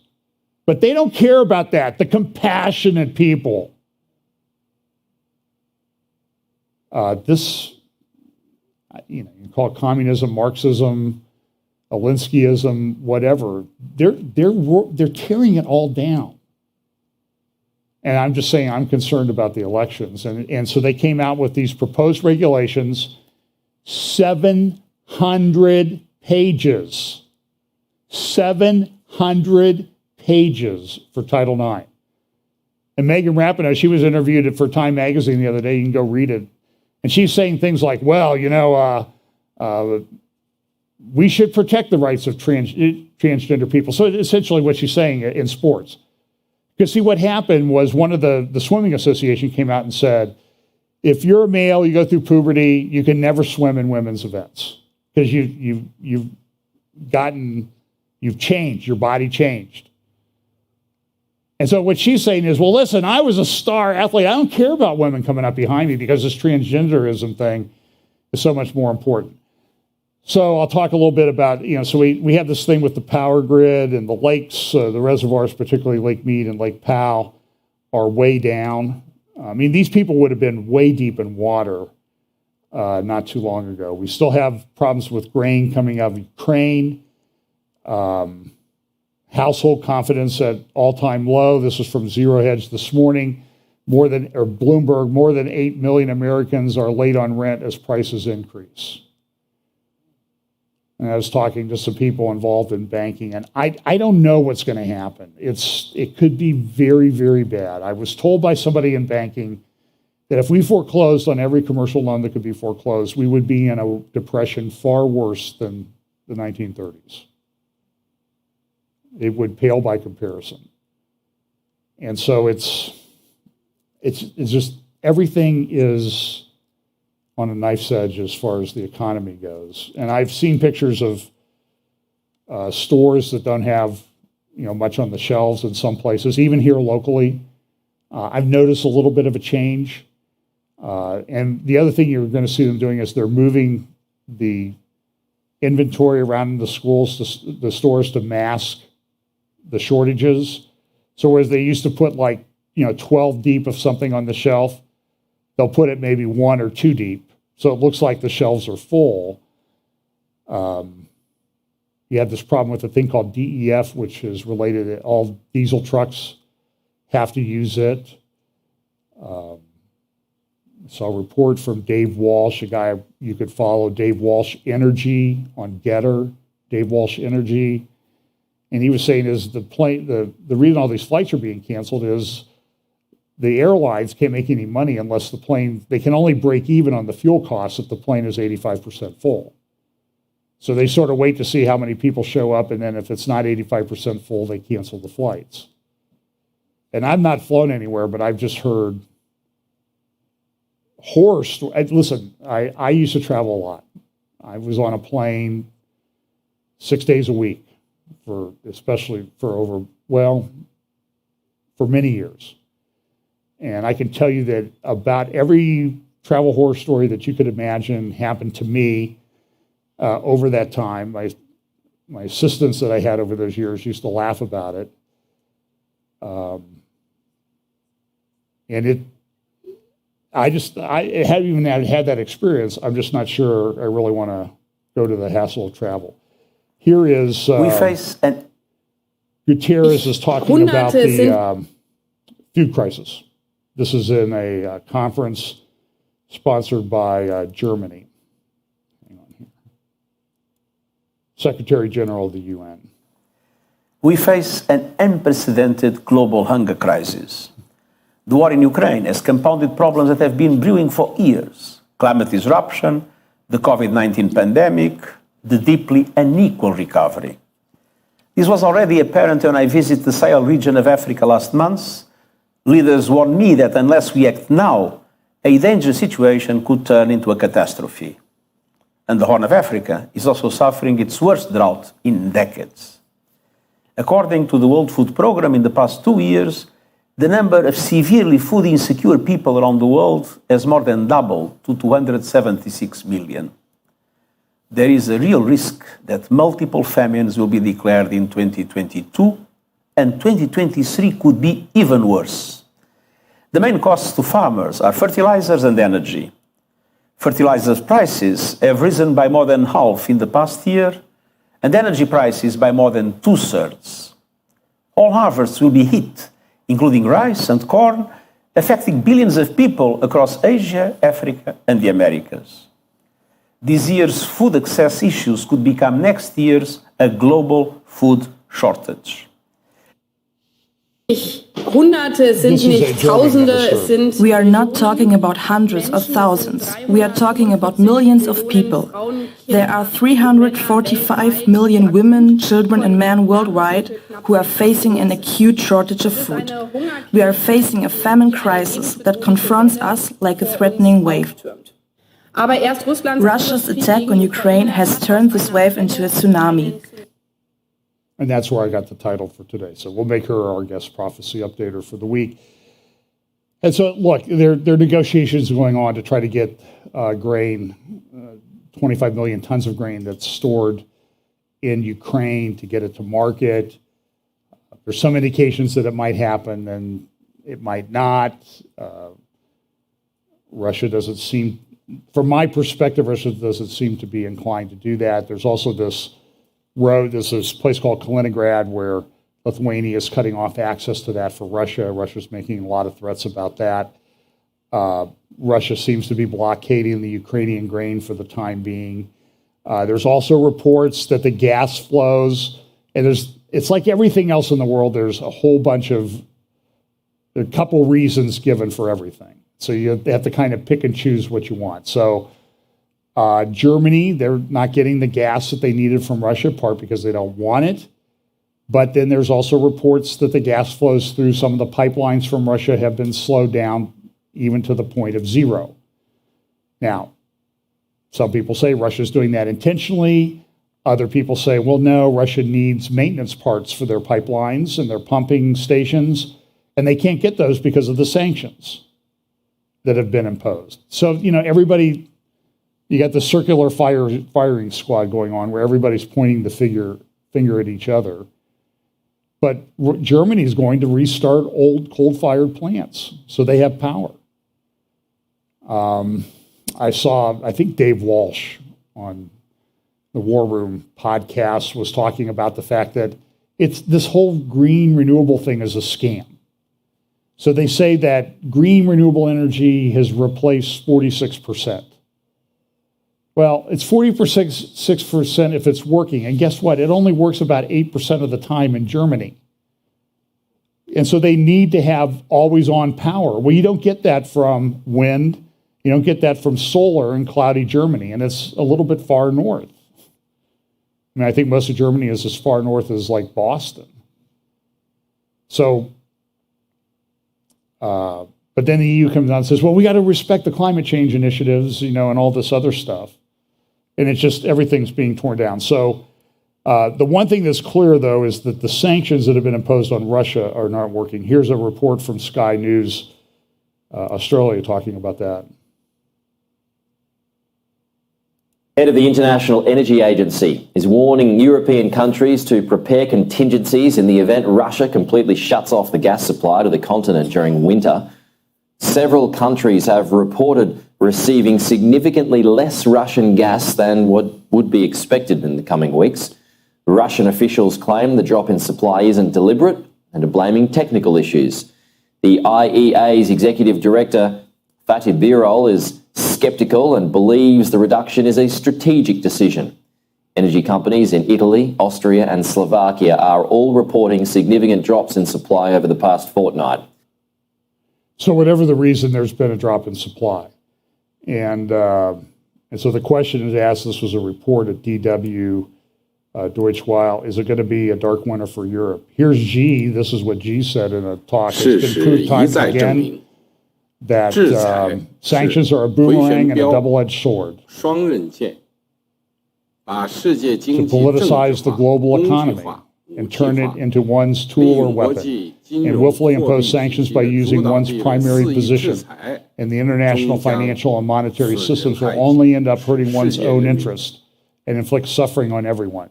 But they don't care about that, the compassionate people. You call it communism, Marxism, Alinskyism, whatever. They're tearing it all down. And I'm just saying I'm concerned about the elections. And so they came out with these proposed regulations, 700 pages. 700 pages for Title IX. And Megan Rapinoe, she was interviewed for Time Magazine the other day. You can go read it. And she's saying things like, well, we should protect the rights of transgender people. So essentially what she's saying in sports. Because see, what happened was one of the swimming association came out and said, if you're a male, you go through puberty, you can never swim in women's events. Because you've changed, your body changed. And so what she's saying is, well, listen, I was a star athlete. I don't care about women coming up behind me because this transgenderism thing is so much more important. So I'll talk a little bit about, so we have this thing with the power grid and the lakes, the reservoirs, particularly Lake Mead and Lake Powell, are way down. I mean, these people would have been way deep in water not too long ago. We still have problems with grain coming out of Ukraine. Household confidence at all-time low. This is from Zero Hedge this morning. Bloomberg, more than 8 million Americans are late on rent as prices increase. And I was talking to some people involved in banking, and I don't know what's going to happen. It could be very, very bad. I was told by somebody in banking that if we foreclosed on every commercial loan that could be foreclosed, we would be in a depression far worse than the 1930s. It would pale by comparison. And so it's just everything is on a knife's edge as far as the economy goes. And I've seen pictures of stores that don't have much on the shelves in some places, even here locally. I've noticed a little bit of a change. And the other thing you're going to see them doing is they're moving the inventory around the schools, the stores, to mask the shortages. So whereas they used to put 12 deep of something on the shelf, they'll put it maybe 1 or 2 deep. So it looks like the shelves are full. You have this problem with a thing called DEF, which is related to all diesel trucks have to use it. So a report from Dave Walsh, a guy you could follow, Dave Walsh Energy on Getter, Dave Walsh Energy. And he was saying is the reason all these flights are being canceled is the airlines can't make any money unless they can only break even on the fuel costs if the plane is 85% full. So they sort of wait to see how many people show up, and then if it's not 85% full, they cancel the flights. And I've not flown anywhere, but I've just heard horror stories. Listen, I used to travel a lot. I was on a plane 6 days a week for many years. And I can tell you that about every travel horror story that you could imagine happened to me over that time. My assistants that I had over those years used to laugh about it. I haven't even had that experience. I'm just not sure I really want to go to the hassle of travel. Here is Gutierrez is talking about the food crisis. This is in a conference sponsored by Germany. Hang on here. Secretary General of the UN. We face an unprecedented global hunger crisis. The war in Ukraine has compounded problems that have been brewing for years. climate disruption, the COVID-19 pandemic, the deeply unequal recovery. This was already apparent when I visited the Sahel region of Africa last month. Leaders warned me that unless we act now, a dangerous situation could turn into a catastrophe. And the Horn of Africa is also suffering its worst drought in decades. According to the World Food Programme, in the past 2 years, the number of severely food insecure people around the world has more than doubled to 276 million. There is a real risk that multiple famines will be declared in 2022, and 2023 could be even worse. The main costs to farmers are fertilizers and energy. Fertilizers prices have risen by more than half in the past year, and energy prices by more than 2/3. All harvests will be hit, including rice and corn, affecting billions of people across Asia, Africa, and the Americas. This year's food access issues could become next year's a global food shortage. Hunderte, es sind nicht Tausende, es sind... We are not talking about hundreds of thousands. We are talking about millions of people. There are 345 million women, children and men worldwide who are facing an acute shortage of food. We are facing a famine crisis that confronts us like a threatening wave. Russia's attack on Ukraine has turned this wave into a tsunami. And that's where I got the title for today. So we'll make her our guest prophecy updater for the week. And so, look, there are negotiations going on to try to get grain, 25 million tons of grain that's stored in Ukraine to get it to market. There's some indications that it might happen and it might not. Russia doesn't seem, from my perspective, Russia doesn't seem to be inclined to do that. There's also this road, there's this place called Kaliningrad where Lithuania is cutting off access to that for Russia. Russia's making a lot of threats about that. Russia seems to be blockading the Ukrainian grain for the time being. There's also reports that the gas flows, and it's like everything else in the world, there's a whole bunch of, a couple reasons given for everything. So you have to kind of pick and choose what you want. So Germany, they're not getting the gas that they needed from Russia, part because they don't want it. But then there's also reports that the gas flows through some of the pipelines from Russia have been slowed down even to the point of zero. Now, some people say Russia's doing that intentionally. Other people say, well, no, Russia needs maintenance parts for their pipelines and their pumping stations, and they can't get those because of the sanctions that have been imposed. So, everybody, you got the circular firing squad going on where everybody's pointing the finger at each other. But Germany is going to restart old coal-fired plants, so they have power. I think Dave Walsh on the War Room podcast was talking about the fact that this whole green renewable thing is a scam. So they say that green renewable energy has replaced 46%. Well, it's 46% if it's working. And guess what? It only works about 8% of the time in Germany. And so they need to have always on power. Well, you don't get that from wind. You don't get that from solar in cloudy Germany. And it's a little bit far north. I think most of Germany is as far north as like Boston. So, but then the EU comes out and says, well, we got to respect the climate change initiatives, and all this other stuff. And it's just everything's being torn down. So the one thing that's clear, though, is that the sanctions that have been imposed on Russia are not working. Here's a report from Sky News, Australia, talking about that. Head of the International Energy Agency is warning European countries to prepare contingencies in the event Russia completely shuts off the gas supply to the continent during winter. Several countries have reported receiving significantly less Russian gas than what would be expected in the coming weeks. Russian officials claim the drop in supply isn't deliberate and are blaming technical issues. The IEA's executive director, Fatih Birol, is sceptical and believes the reduction is a strategic decision. Energy companies in Italy, Austria and Slovakia are all reporting significant drops in supply over the past fortnight. So whatever the reason, there's been a drop in supply. And so the question is asked, this was a report at DW Deutsche Welle, is it going to be a dark winter for Europe? Here's Xi, this is what Xi said in a talk. It's been proved time and again that sanctions are a boomerang and a double-edged sword to politicize the global economy and turn it into one's tool or weapon, and willfully impose sanctions by using one's primary position in the international financial and monetary systems will only end up hurting one's own interest and inflict suffering on everyone.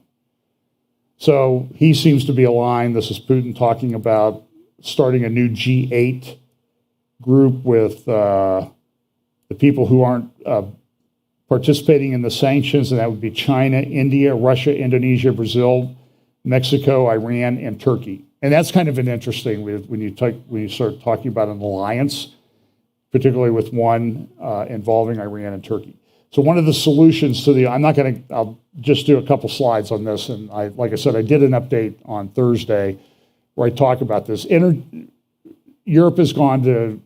So he seems to be aligned. This is Putin talking about starting a new G8 group with the people who aren't participating in the sanctions, and that would be China, India, Russia, Indonesia, Brazil, Mexico, Iran, and Turkey. And that's kind of an interesting when you start talking about an alliance, particularly with one involving Iran and Turkey. So one of the solutions to I'll just do a couple slides on this. And like I said, I did an update on Thursday where I talk about this. Europe has gone to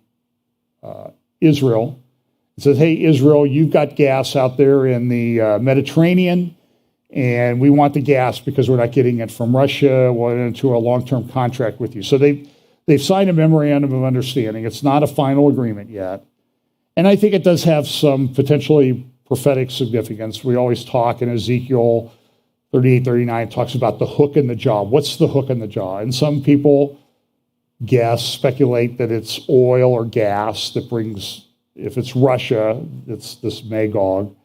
Israel. It says, hey, Israel, you've got gas out there in the Mediterranean, and we want the gas because we're not getting it from Russia. We'll enter into a long-term contract with you. So they've signed a memorandum of understanding. It's not a final agreement yet. And I think it does have some potentially prophetic significance. We always talk in Ezekiel 38, 39, talks about the hook in the jaw. What's the hook in the jaw? And some people speculate that it's oil or gas that brings, if it's Russia, it's this Magog.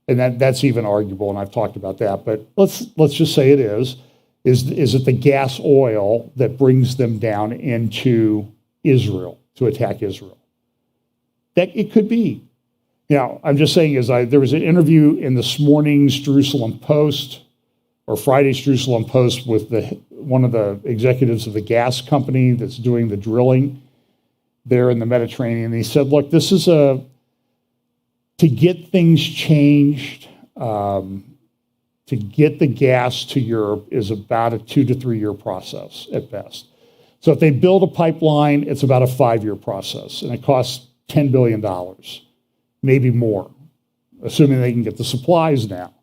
And that's even arguable, and I've talked about that. But let's just say it is. Is it the gas oil that brings them down into Israel to attack Israel? That it could be. Now, I'm just saying, there was an interview in this morning's Jerusalem Post, or Friday's Jerusalem Post, with one of the executives of the gas company that's doing the drilling there in the Mediterranean. And he said, look, this is to get things changed, to get the gas to Europe is about a 2 to 3 year process at best. So if they build a pipeline, it's about a 5-year process, and it costs $10 billion, maybe more, assuming they can get the supplies now.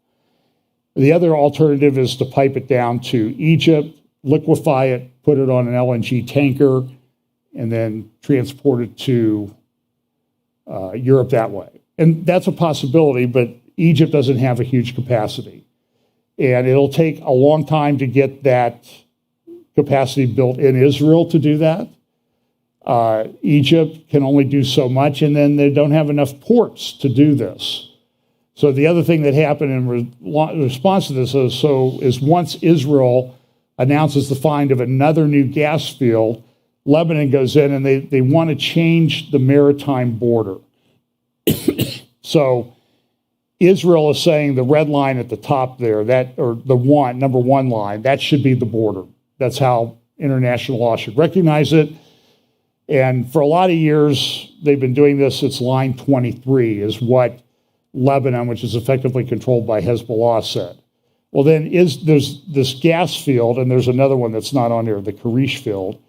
The other alternative is to pipe it down to Egypt, liquefy it, put it on an LNG tanker, and then transport it to Europe that way. And that's a possibility, but Egypt doesn't have a huge capacity. And it'll take a long time to get that capacity built in Israel to do that. Egypt can only do so much, and then they don't have enough ports to do this. So the other thing that happened in response to this is once Israel announces the find of another new gas field, Lebanon goes in and they want to change the maritime border. So Israel is saying the red line at the top there, or the number one line, that should be the border. That's how international law should recognize it. And for a lot of years, they've been doing this. It's line 23 is what Lebanon, which is effectively controlled by Hezbollah, said. Well, then there's this gas field, and there's another one that's not on there, the Karish field.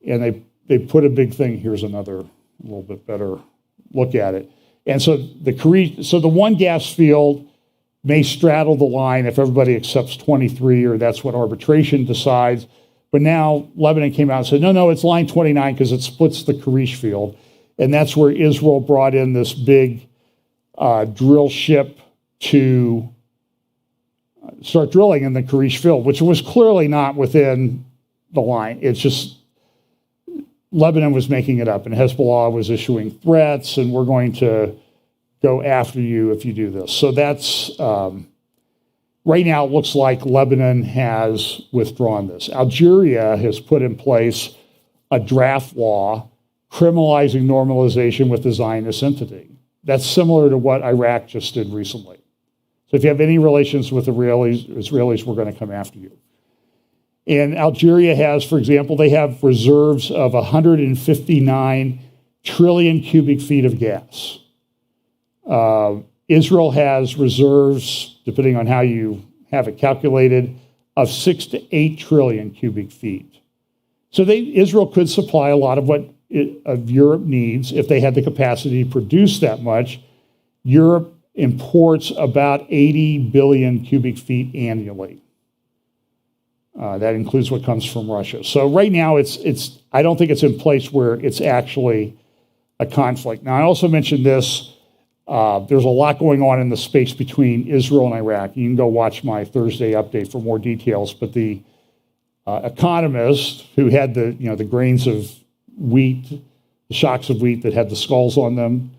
And they put a big thing. Here's another little bit better look at it. And so the one gas field may straddle the line if everybody accepts 23, or that's what arbitration decides. But now Lebanon came out and said, no, it's line 29 because it splits the Karish field. And that's where Israel brought in this big drill ship to start drilling in the Karish field, which was clearly not within the line. It's just Lebanon was making it up, and Hezbollah was issuing threats, and we're going to go after you if you do this. So that's, right now it looks like Lebanon has withdrawn this. Algeria has put in place a draft law criminalizing normalization with the Zionist entity. That's similar to what Iraq just did recently. So if you have any relations with Israelis, we're going to come after you. And Algeria has, for example, they have reserves of 159 trillion cubic feet of gas. Israel has reserves, depending on how you have it calculated, of 6 to 8 trillion cubic feet. So Israel could supply a lot of what of Europe needs if they had the capacity to produce that much Europe imports about 80 billion cubic feet annually. That includes what comes from Russia. So right now, I don't think it's in place where it's actually a conflict. Now, I also mentioned this. There's a lot going on in the space between Israel and Iraq. You can go watch my Thursday update for more details. But the economist who had the grains of wheat, the shocks of wheat that had the skulls on them,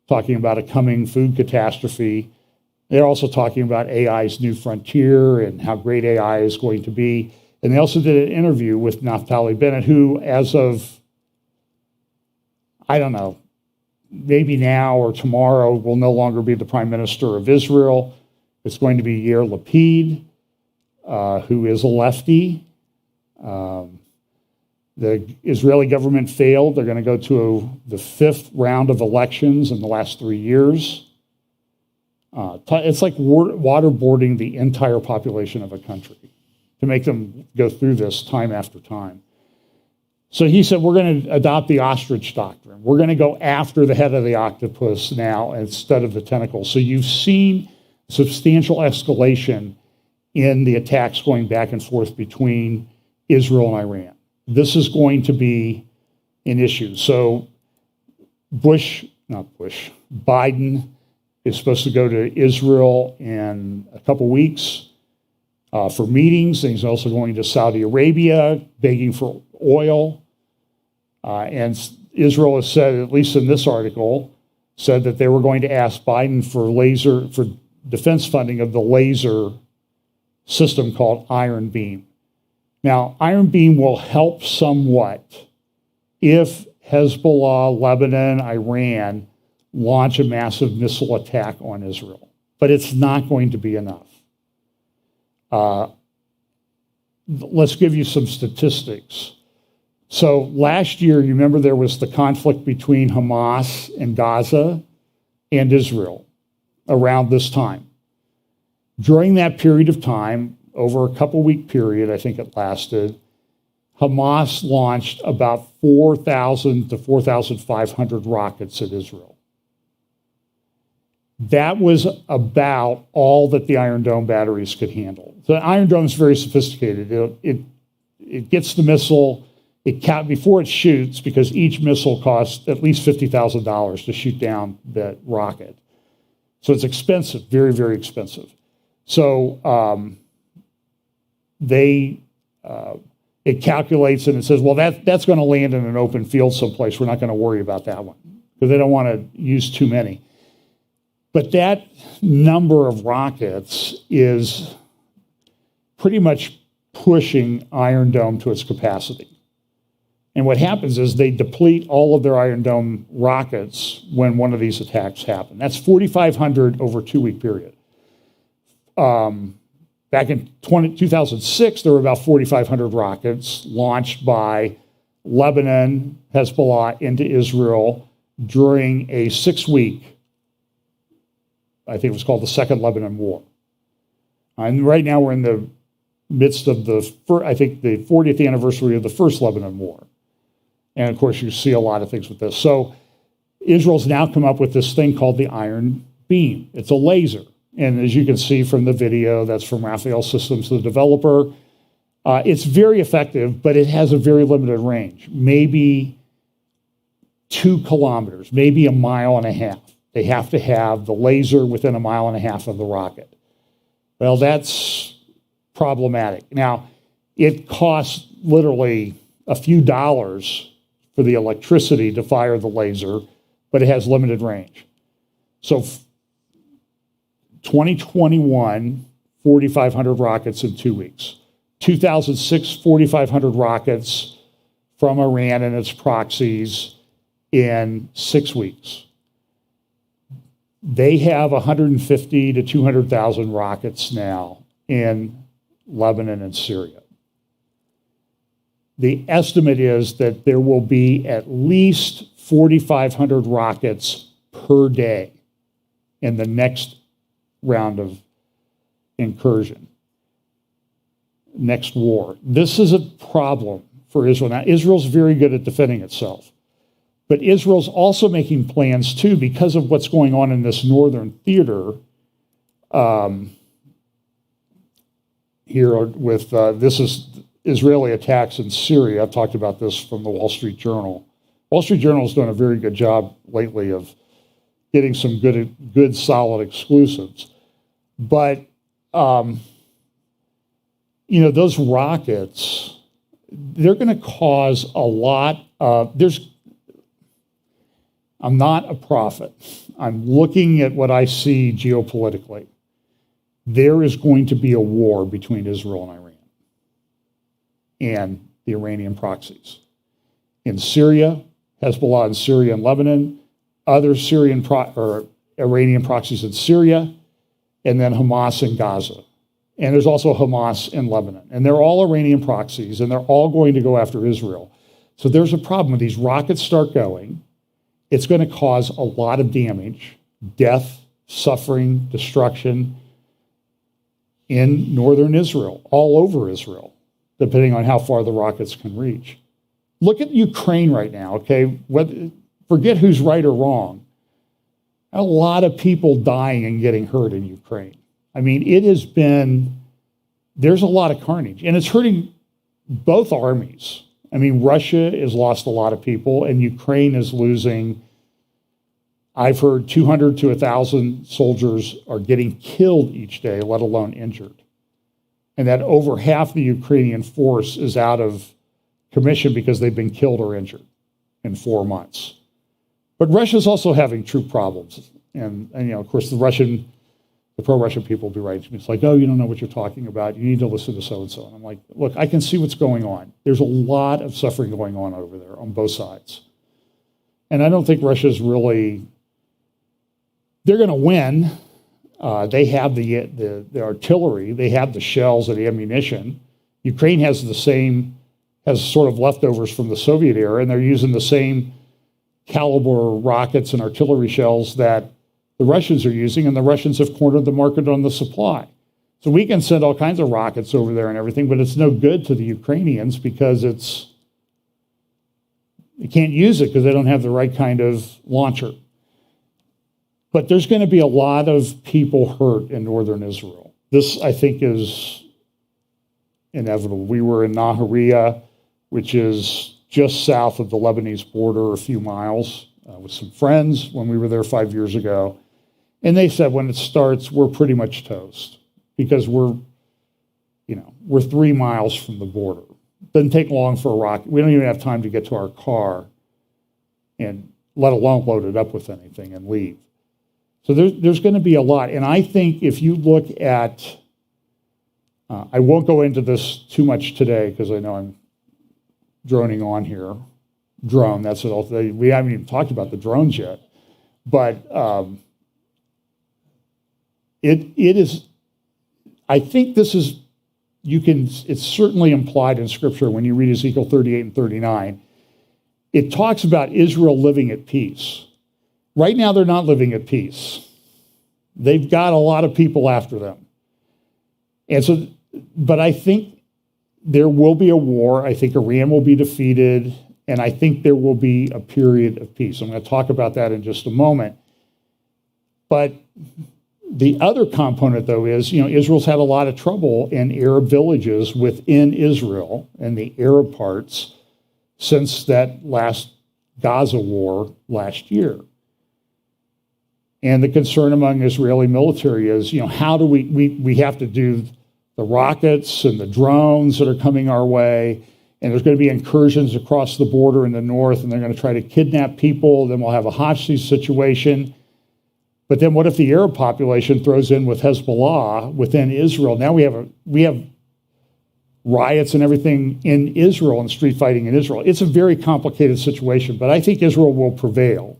talking about a coming food catastrophe. They're also talking about AI's new frontier and how great AI is going to be. And they also did an interview with Naftali Bennett, who, as of, I don't know, maybe now or tomorrow, will no longer be the prime minister of Israel. It's going to be Yair Lapid, who is a lefty. The Israeli government failed. They're going to go to the 5th round of elections in the last 3 years. It's like waterboarding the entire population of a country to make them go through this time after time. So he said, we're going to adopt the ostrich doctrine. We're going to go after the head of the octopus now instead of the tentacles. So you've seen substantial escalation in the attacks going back and forth between Israel and Iran. This is going to be an issue. So Biden is supposed to go to Israel in a couple weeks for meetings. And he's also going to Saudi Arabia, begging for oil. And Israel has said, at least in this article, said that they were going to ask Biden for defense funding of the laser system called Iron Beam. Now, Iron Beam will help somewhat if Hezbollah, Lebanon, Iran launch a massive missile attack on Israel. But it's not going to be enough. Let's give you some statistics. So last year, you remember there was the conflict between Hamas and Gaza and Israel around this time. During that period of time, over a couple-week period, I think it lasted, Hamas launched about 4,000 to 4,500 rockets at Israel. That was about all that the Iron Dome batteries could handle. The Iron Dome is very sophisticated. It gets the missile, before it shoots, because each missile costs at least $50,000 to shoot down that rocket. So it's expensive, very, very expensive. So it calculates and it says, well, that's going to land in an open field someplace. We're not going to worry about that one because they don't want to use too many. But that number of rockets is pretty much pushing Iron Dome to its capacity. And what happens is they deplete all of their Iron Dome rockets when one of these attacks happen. That's 4,500 over a 2-week period. Back in 2006, there were about 4,500 rockets launched by Lebanon, Hezbollah into Israel during a 6-week, I think it was called the Second Lebanon War. And right now we're in the midst of the 40th anniversary of the First Lebanon War. And of course, you see a lot of things with this. So Israel's now come up with this thing called the Iron Beam. It's a laser. And as you can see from the video, that's from Rafael Systems, the developer. It's very effective, but it has a very limited range, maybe 2 kilometers, maybe 1.5 miles. They have to have the laser within 1.5 miles of the rocket. Well, that's problematic. Now, it costs literally a few dollars for the electricity to fire the laser, but it has limited range. So 2021, 4,500 rockets in 2 weeks. 2006, 4,500 rockets from Iran and its proxies in 6 weeks. They have 150 to 200,000 rockets now in Lebanon and Syria. The estimate is that there will be at least 4,500 rockets per day in the next round of incursion, next war. This is a problem for Israel. Now, Israel's very good at defending itself, But Israel's also making plans too, because of what's going on in this northern theater. Here with this is Israeli attacks in Syria. I've talked about this from the Wall Street Journal. Wall Street Journal has done a very good job lately of getting some good solid exclusives. But those rockets, they're going to cause a lot of. I'm not a prophet. I'm looking at what I see geopolitically. There is going to be a war between Israel and Iran and the Iranian proxies. In Syria, Hezbollah in Syria and Lebanon, other Iranian proxies in Syria, and then Hamas in Gaza. And there's also Hamas in Lebanon. And they're all Iranian proxies, and they're all going to go after Israel. So there's a problem when these rockets start going. It's going to cause a lot of damage, death, suffering, destruction in northern Israel, all over Israel, depending on how far the rockets can reach. Look at Ukraine right now, okay? Forget who's right or wrong. A lot of people dying and getting hurt in Ukraine. I mean, there's a lot of carnage, and it's hurting both armies. I mean, Russia has lost a lot of people, and Ukraine is losing. I've heard 200 to 1,000 soldiers are getting killed each day, let alone injured. And that over half the Ukrainian force is out of commission because they've been killed or injured in 4 months. But Russia's also having true problems. And of course, the pro-Russian people will be right. It's like, oh, you don't know what you're talking about. You need to listen to so-and-so. And I'm like, look, I can see what's going on. There's a lot of suffering going on over there on both sides. And I don't think Russia's really, they're going to win. They have the artillery. They have the shells and the ammunition. Ukraine has sort of leftovers from the Soviet era, and they're using the same caliber rockets and artillery shells that the Russians are using, and the Russians have cornered the market on the supply. So we can send all kinds of rockets over there and everything, but it's no good to the Ukrainians because they can't use it because they don't have the right kind of launcher. But there's going to be a lot of people hurt in northern Israel. This, I think, is inevitable. We were in Nahariya, which is just south of the Lebanese border, a few miles, with some friends when we were there 5 years ago. And they said when it starts, we're pretty much toast because we're 3 miles from the border. Doesn't take long for a rocket. We don't even have time to get to our car and let alone load it up with anything and leave. So there's going to be a lot. And I think if you look at, I won't go into this too much today because I know I'm droning on here. Drone, that's it. We haven't even talked about the drones yet. But it is, I think this is, it's certainly implied in Scripture when you read Ezekiel 38 and 39. It talks about Israel living at peace. Right now, they're not living at peace. They've got a lot of people after them. And so, but I think there will be a war. I think Iran will be defeated. And I think there will be a period of peace. I'm going to talk about that in just a moment. But the other component, though, is, Israel's had a lot of trouble in Arab villages within Israel and the Arab parts since that last Gaza war last year. And the concern among Israeli military is, how do we have to do the rockets and the drones that are coming our way, and there's going to be incursions across the border in the north, and they're going to try to kidnap people, then we'll have a hostage situation. But then what if the Arab population throws in with Hezbollah within Israel? Now we have riots and everything in Israel and street fighting in Israel. It's a very complicated situation, but I think Israel will prevail.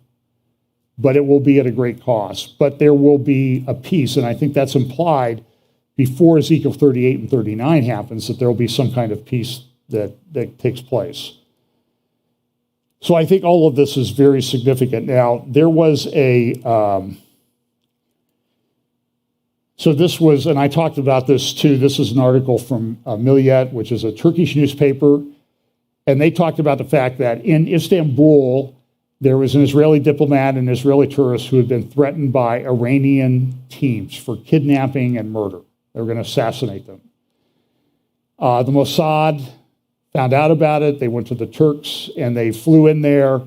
But it will be at a great cost. But there will be a peace, and I think that's implied before Ezekiel 38 and 39 happens, that there will be some kind of peace that takes place. So I think all of this is very significant. Now, there was so this was, and I talked about this too, this is an article from Milliyet, which is a Turkish newspaper, and they talked about the fact that in Istanbul, there was an Israeli diplomat and Israeli tourist who had been threatened by Iranian teams for kidnapping and murder. They were going to assassinate them. The Mossad found out about it. They went to the Turks and they flew in there.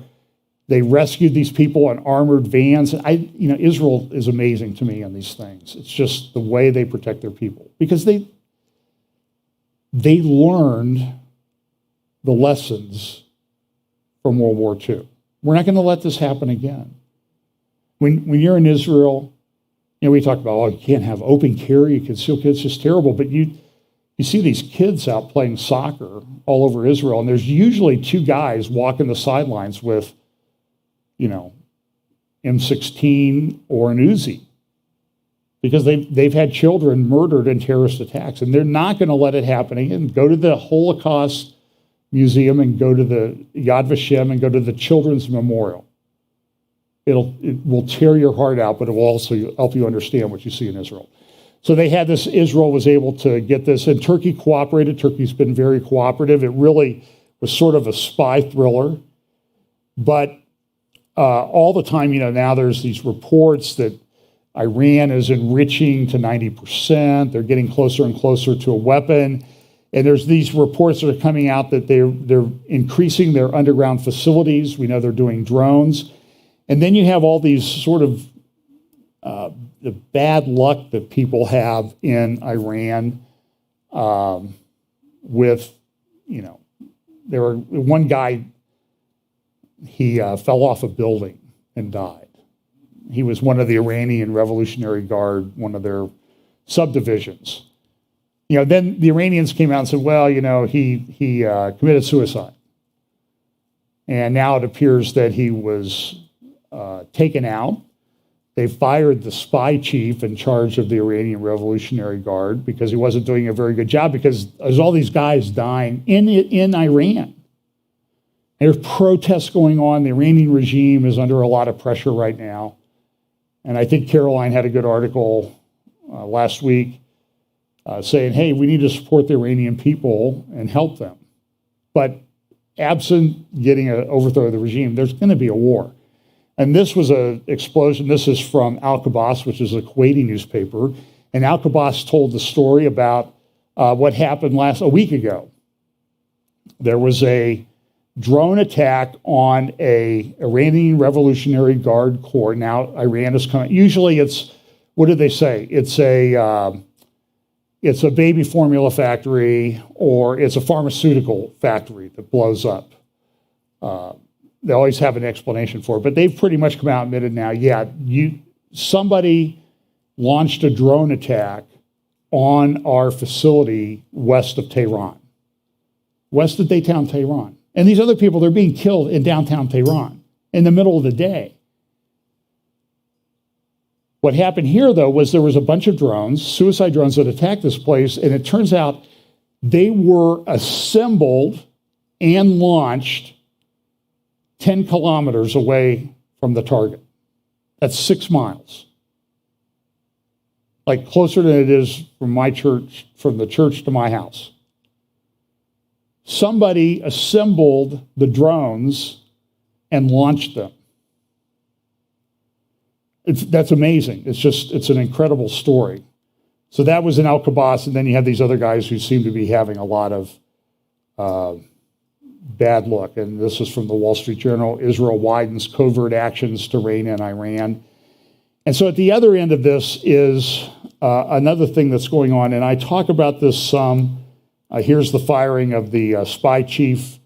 They rescued these people in armored vans. Israel is amazing to me on these things. It's just the way they protect their people because they learned the lessons from World War II. We're not going to let this happen again. When you're in Israel, we talk about, you can't have open carry, concealed carry, it's just terrible. But you see these kids out playing soccer all over Israel, and there's usually two guys walking the sidelines with, M16 or an Uzi, because they've had children murdered in terrorist attacks, and they're not going to let it happen again. Go to the Holocaust Museum and go to the Yad Vashem and go to the Children's Memorial. It will tear your heart out, but it will also help you understand what you see in Israel. So they had this, Israel was able to get this, and Turkey cooperated. Turkey's been very cooperative. It really was sort of a spy thriller. But all the time, now there's these reports that Iran is enriching to 90%. They're getting closer and closer to a weapon. And there's these reports that are coming out that they're increasing their underground facilities. We know they're doing drones. And then you have all these sort of the bad luck that people have in Iran with, there were one guy, he fell off a building and died. He was one of the Iranian Revolutionary Guard, one of their subdivisions. Then the Iranians came out and said, well, he committed suicide. And now it appears that he was taken out. They fired the spy chief in charge of the Iranian Revolutionary Guard because he wasn't doing a very good job, because there's all these guys dying in Iran. There's protests going on. The Iranian regime is under a lot of pressure right now. And I think Caroline had a good article last week saying, hey, we need to support the Iranian people and help them. But absent getting an overthrow of the regime, there's going to be a war. And this was an explosion. This is from Al-Qabas, which is a Kuwaiti newspaper. And Al-Qabas told the story about what happened a week ago. There was a drone attack on a Iranian Revolutionary Guard corps. Now Iran is coming. Usually it's, what did they say? It's a baby formula factory, or it's a pharmaceutical factory that blows up. They always have an explanation for it, but they've pretty much come out and admitted now, somebody launched a drone attack on our facility west of Tehran, west of downtown Tehran. And these other people, they're being killed in downtown Tehran in the middle of the day. What happened here, though, was there was a bunch of drones, suicide drones, that attacked this place, and it turns out they were assembled and launched 10 kilometers away from the target. That's 6 miles. Like closer than it is from my church, from the church to my house. Somebody assembled the drones and launched them. That's amazing. It's an incredible story. So that was in Al-Qabas, and then you have these other guys who seem to be having a lot of bad luck. And this is from the Wall Street Journal. Israel widens covert actions to rein in Iran. And so at the other end of this is another thing that's going on, and I talk about this some. Here's the firing of the spy chief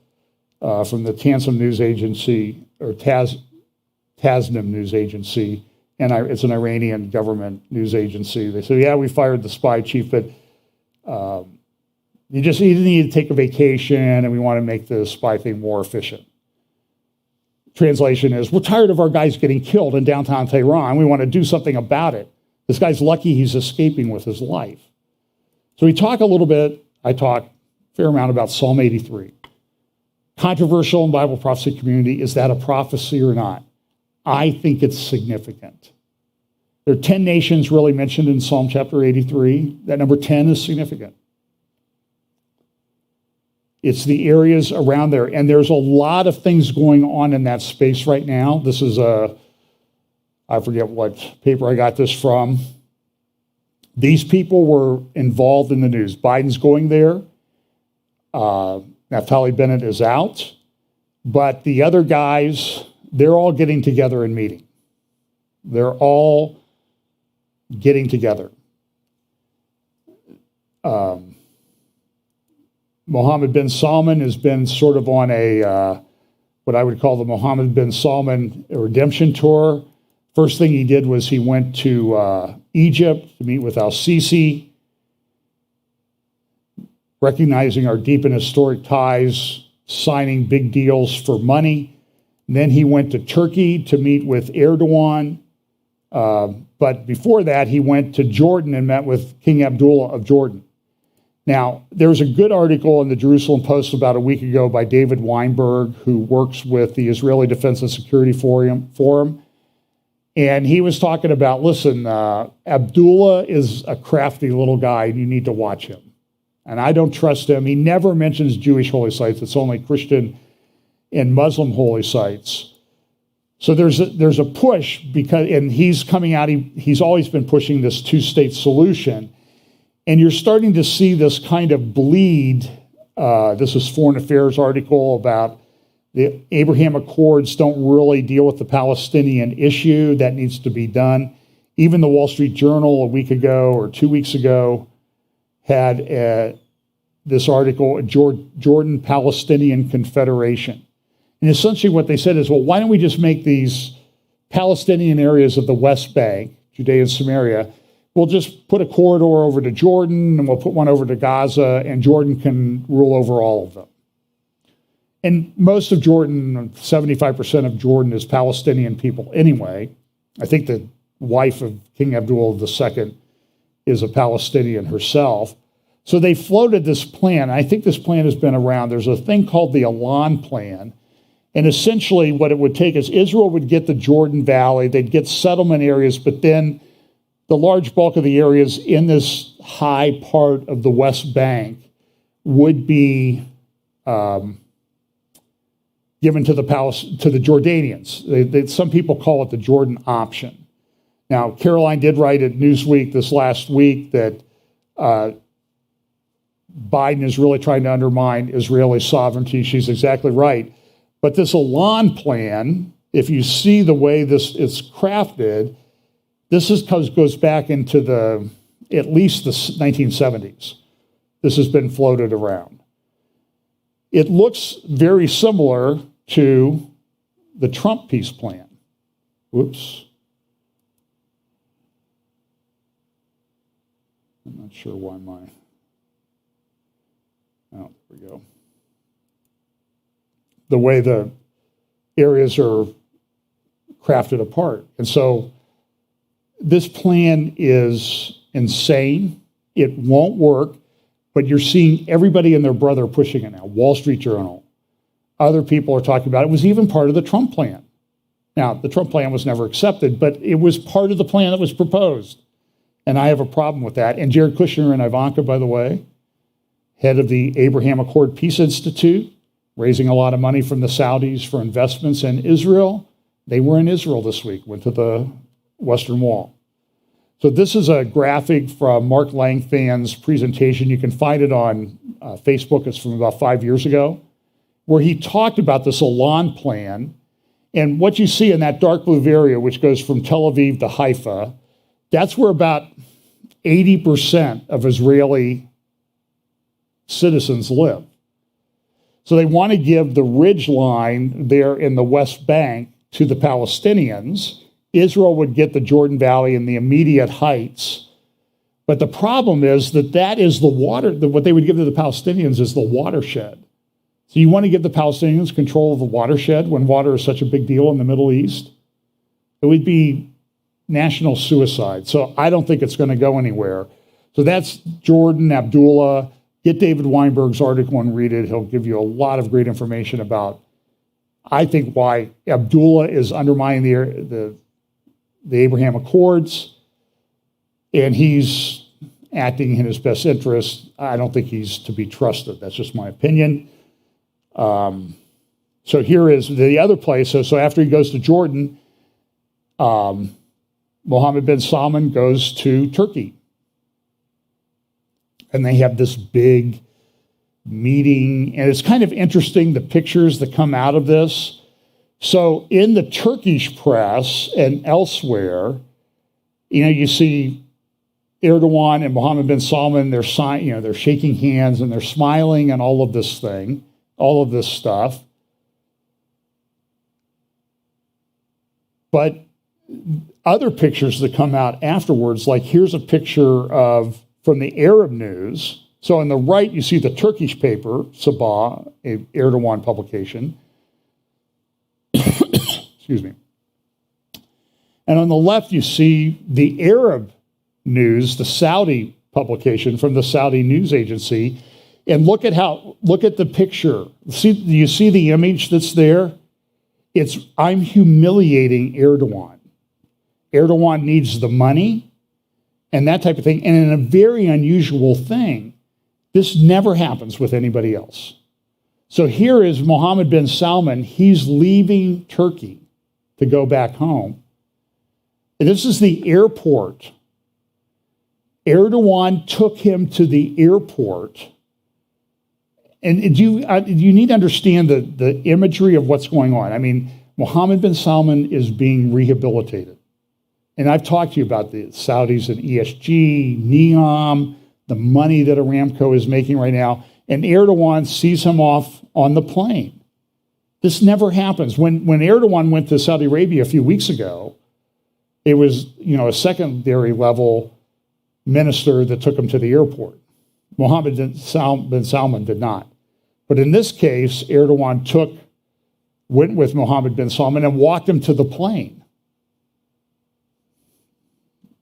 from the Tasnim news agency, or Tasnim news agency, and it's an Iranian government news agency. They say, we fired the spy chief, but you need to take a vacation, and we want to make the spy thing more efficient. Translation is, we're tired of our guys getting killed in downtown Tehran. We want to do something about it. This guy's lucky he's escaping with his life. So we talk a little bit. I talk a fair amount about Psalm 83. Controversial in Bible prophecy community, is that a prophecy or not? I think it's significant. There are 10 nations really mentioned in Psalm chapter 83. That number 10 is significant. It's the areas around there. And there's a lot of things going on in that space right now. This is I forget what paper I got this from. These people were involved in the news. Biden's going there. Naftali Bennett is out. But the other guys, they're all getting together and meeting. They're all getting together. Mohammed bin Salman has been sort of on a, what I would call the Mohammed bin Salman redemption tour. First thing he did was he went to Egypt to meet with al-Sisi, recognizing our deep and historic ties, signing big deals for money. And then he went to Turkey to meet with Erdogan. But before that, he went to Jordan and met with King Abdullah of Jordan. Now, there was a good article in the Jerusalem Post about a week ago by David Weinberg, who works with the Israeli Defense and Security Forum. And he was talking about, listen, Abdullah is a crafty little guy, and you need to watch him. And I don't trust him. He never mentions Jewish holy sites. It's only Christian and Muslim holy sites. So there's a push because, and he's coming out, he's always been pushing this two-state solution. And you're starting to see this kind of bleed. This is Foreign Affairs article about the Abraham Accords don't really deal with the Palestinian issue. That needs to be done. Even the Wall Street Journal a week ago or 2 weeks ago had this article, Jordan Palestinian Confederation. And essentially what they said is, well, why don't we just make these Palestinian areas of the West Bank, Judea and Samaria, we'll just put a corridor over to Jordan, and we'll put one over to Gaza, and Jordan can rule over all of them. And most of Jordan, 75% of Jordan is Palestinian people anyway. I think the wife of King Abdullah II is a Palestinian herself. So they floated this plan. I think this plan has been around. There's a thing called the Elan Plan. And essentially what it would take is Israel would get the Jordan Valley, they'd get settlement areas, but then the large bulk of the areas in this high part of the West Bank would be given to the Jordanians. Some people call it the Jordan option. Now, Caroline did write at Newsweek this last week that Biden is really trying to undermine Israeli sovereignty. She's exactly right. But this Elan plan, if you see the way this is crafted, this goes back into at least the 1970s. This has been floated around. It looks very similar to the Trump peace plan. Whoops. I'm not sure why oh, there we go. The way the areas are crafted apart. And so this plan is insane. It won't work, but you're seeing everybody and their brother pushing it now. Wall Street Journal. Other people are talking about it. It was even part of the Trump plan. Now, the Trump plan was never accepted, but it was part of the plan that was proposed. And I have a problem with that. And Jared Kushner and Ivanka, by the way, head of the Abraham Accord Peace Institute, raising a lot of money from the Saudis for investments in Israel. They were in Israel this week, went to the Western Wall. So this is a graphic from Mark Langfan's presentation. You can find it on Facebook. It's from about 5 years ago, where he talked about this Elan plan. And what you see in that dark blue area, which goes from Tel Aviv to Haifa, that's where about 80% of Israeli citizens live. So they want to give the ridge line there in the West Bank to the Palestinians. Israel would get the Jordan Valley and the immediate heights. But the problem is that is the water, what they would give to the Palestinians is the watershed. So you want to give the Palestinians control of the watershed when water is such a big deal in the Middle East? It would be national suicide. So I don't think it's going to go anywhere. So that's Jordan, Abdullah. Get David Weinberg's article and read it. He'll give you a lot of great information about, I think, why Abdullah is undermining the Abraham Accords. And he's acting in his best interest, I don't think he's to be trusted. That's just my opinion. So here is the other place. So after he goes to Jordan, Mohammed bin Salman goes to Turkey. And they have this big meeting. And it's kind of interesting, the pictures that come out of this. So in the Turkish press and elsewhere, you see Erdogan and Mohammed bin Salman, they're shaking hands and they're smiling and all of this stuff. But other pictures that come out afterwards, like here's a picture from the Arab news. So on the right, you see the Turkish paper, Sabah, a Erdogan publication. Excuse me. And on the left, you see the Arab news, the Saudi publication from the Saudi news agency. And look at the picture. Do you see the image that's there? I'm humiliating Erdogan. Erdogan needs the money and that type of thing. And in a very unusual thing, this never happens with anybody else. So here is Mohammed bin Salman. He's leaving Turkey to go back home. And this is the airport. Erdogan took him to the airport. And you need to understand the imagery of what's going on. I mean, Mohammed bin Salman is being rehabilitated. And I've talked to you about the Saudis and ESG, NEOM, the money that Aramco is making right now. And Erdogan sees him off on the plane. This never happens. When Erdogan went to Saudi Arabia a few weeks ago, it was a secondary level minister that took him to the airport. Mohammed bin Salman did not. But in this case, Erdogan went with Mohammed bin Salman and walked him to the plane.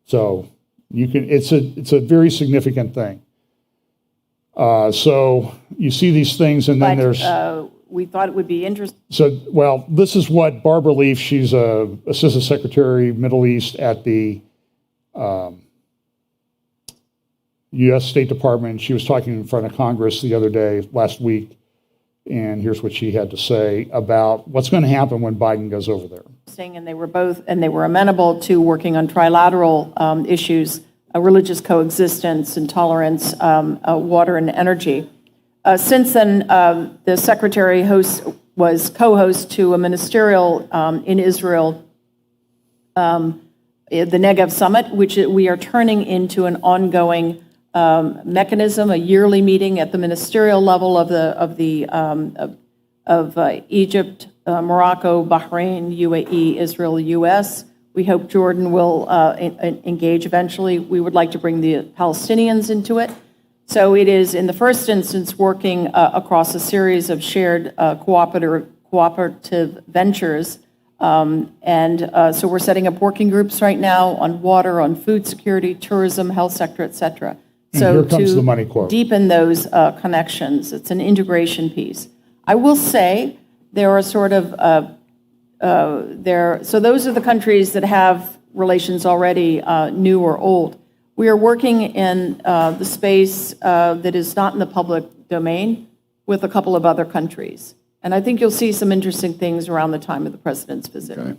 So it's a very significant thing. So you see these things, and then there's. We thought it would be interesting. So, well, this is what Barbara Leaf, she's Assistant Secretary Middle East at the U.S. State Department. She was talking in front of Congress the other day, last week, and here's what she had to say about what's going to happen when Biden goes over there. And they were amenable to working on trilateral issues, religious coexistence and tolerance, water and energy. Since then, the Secretary was co-host to a ministerial in Israel, the Negev Summit, which we are turning into an ongoing mechanism, a yearly meeting at the ministerial level of Egypt, Morocco, Bahrain, UAE, Israel, U.S. We hope Jordan will engage eventually. We would like to bring the Palestinians into it. So it is, in the first instance, working across a series of shared cooperative ventures. So we're setting up working groups right now on water, on food security, tourism, health sector, et cetera. So here comes the money quote. Deepen those connections. It's an integration piece. I will say there are so those are the countries that have relations already, new or old. We are working in the space that is not in the public domain with a couple of other countries. And I think you'll see some interesting things around the time of the president's visit. Okay.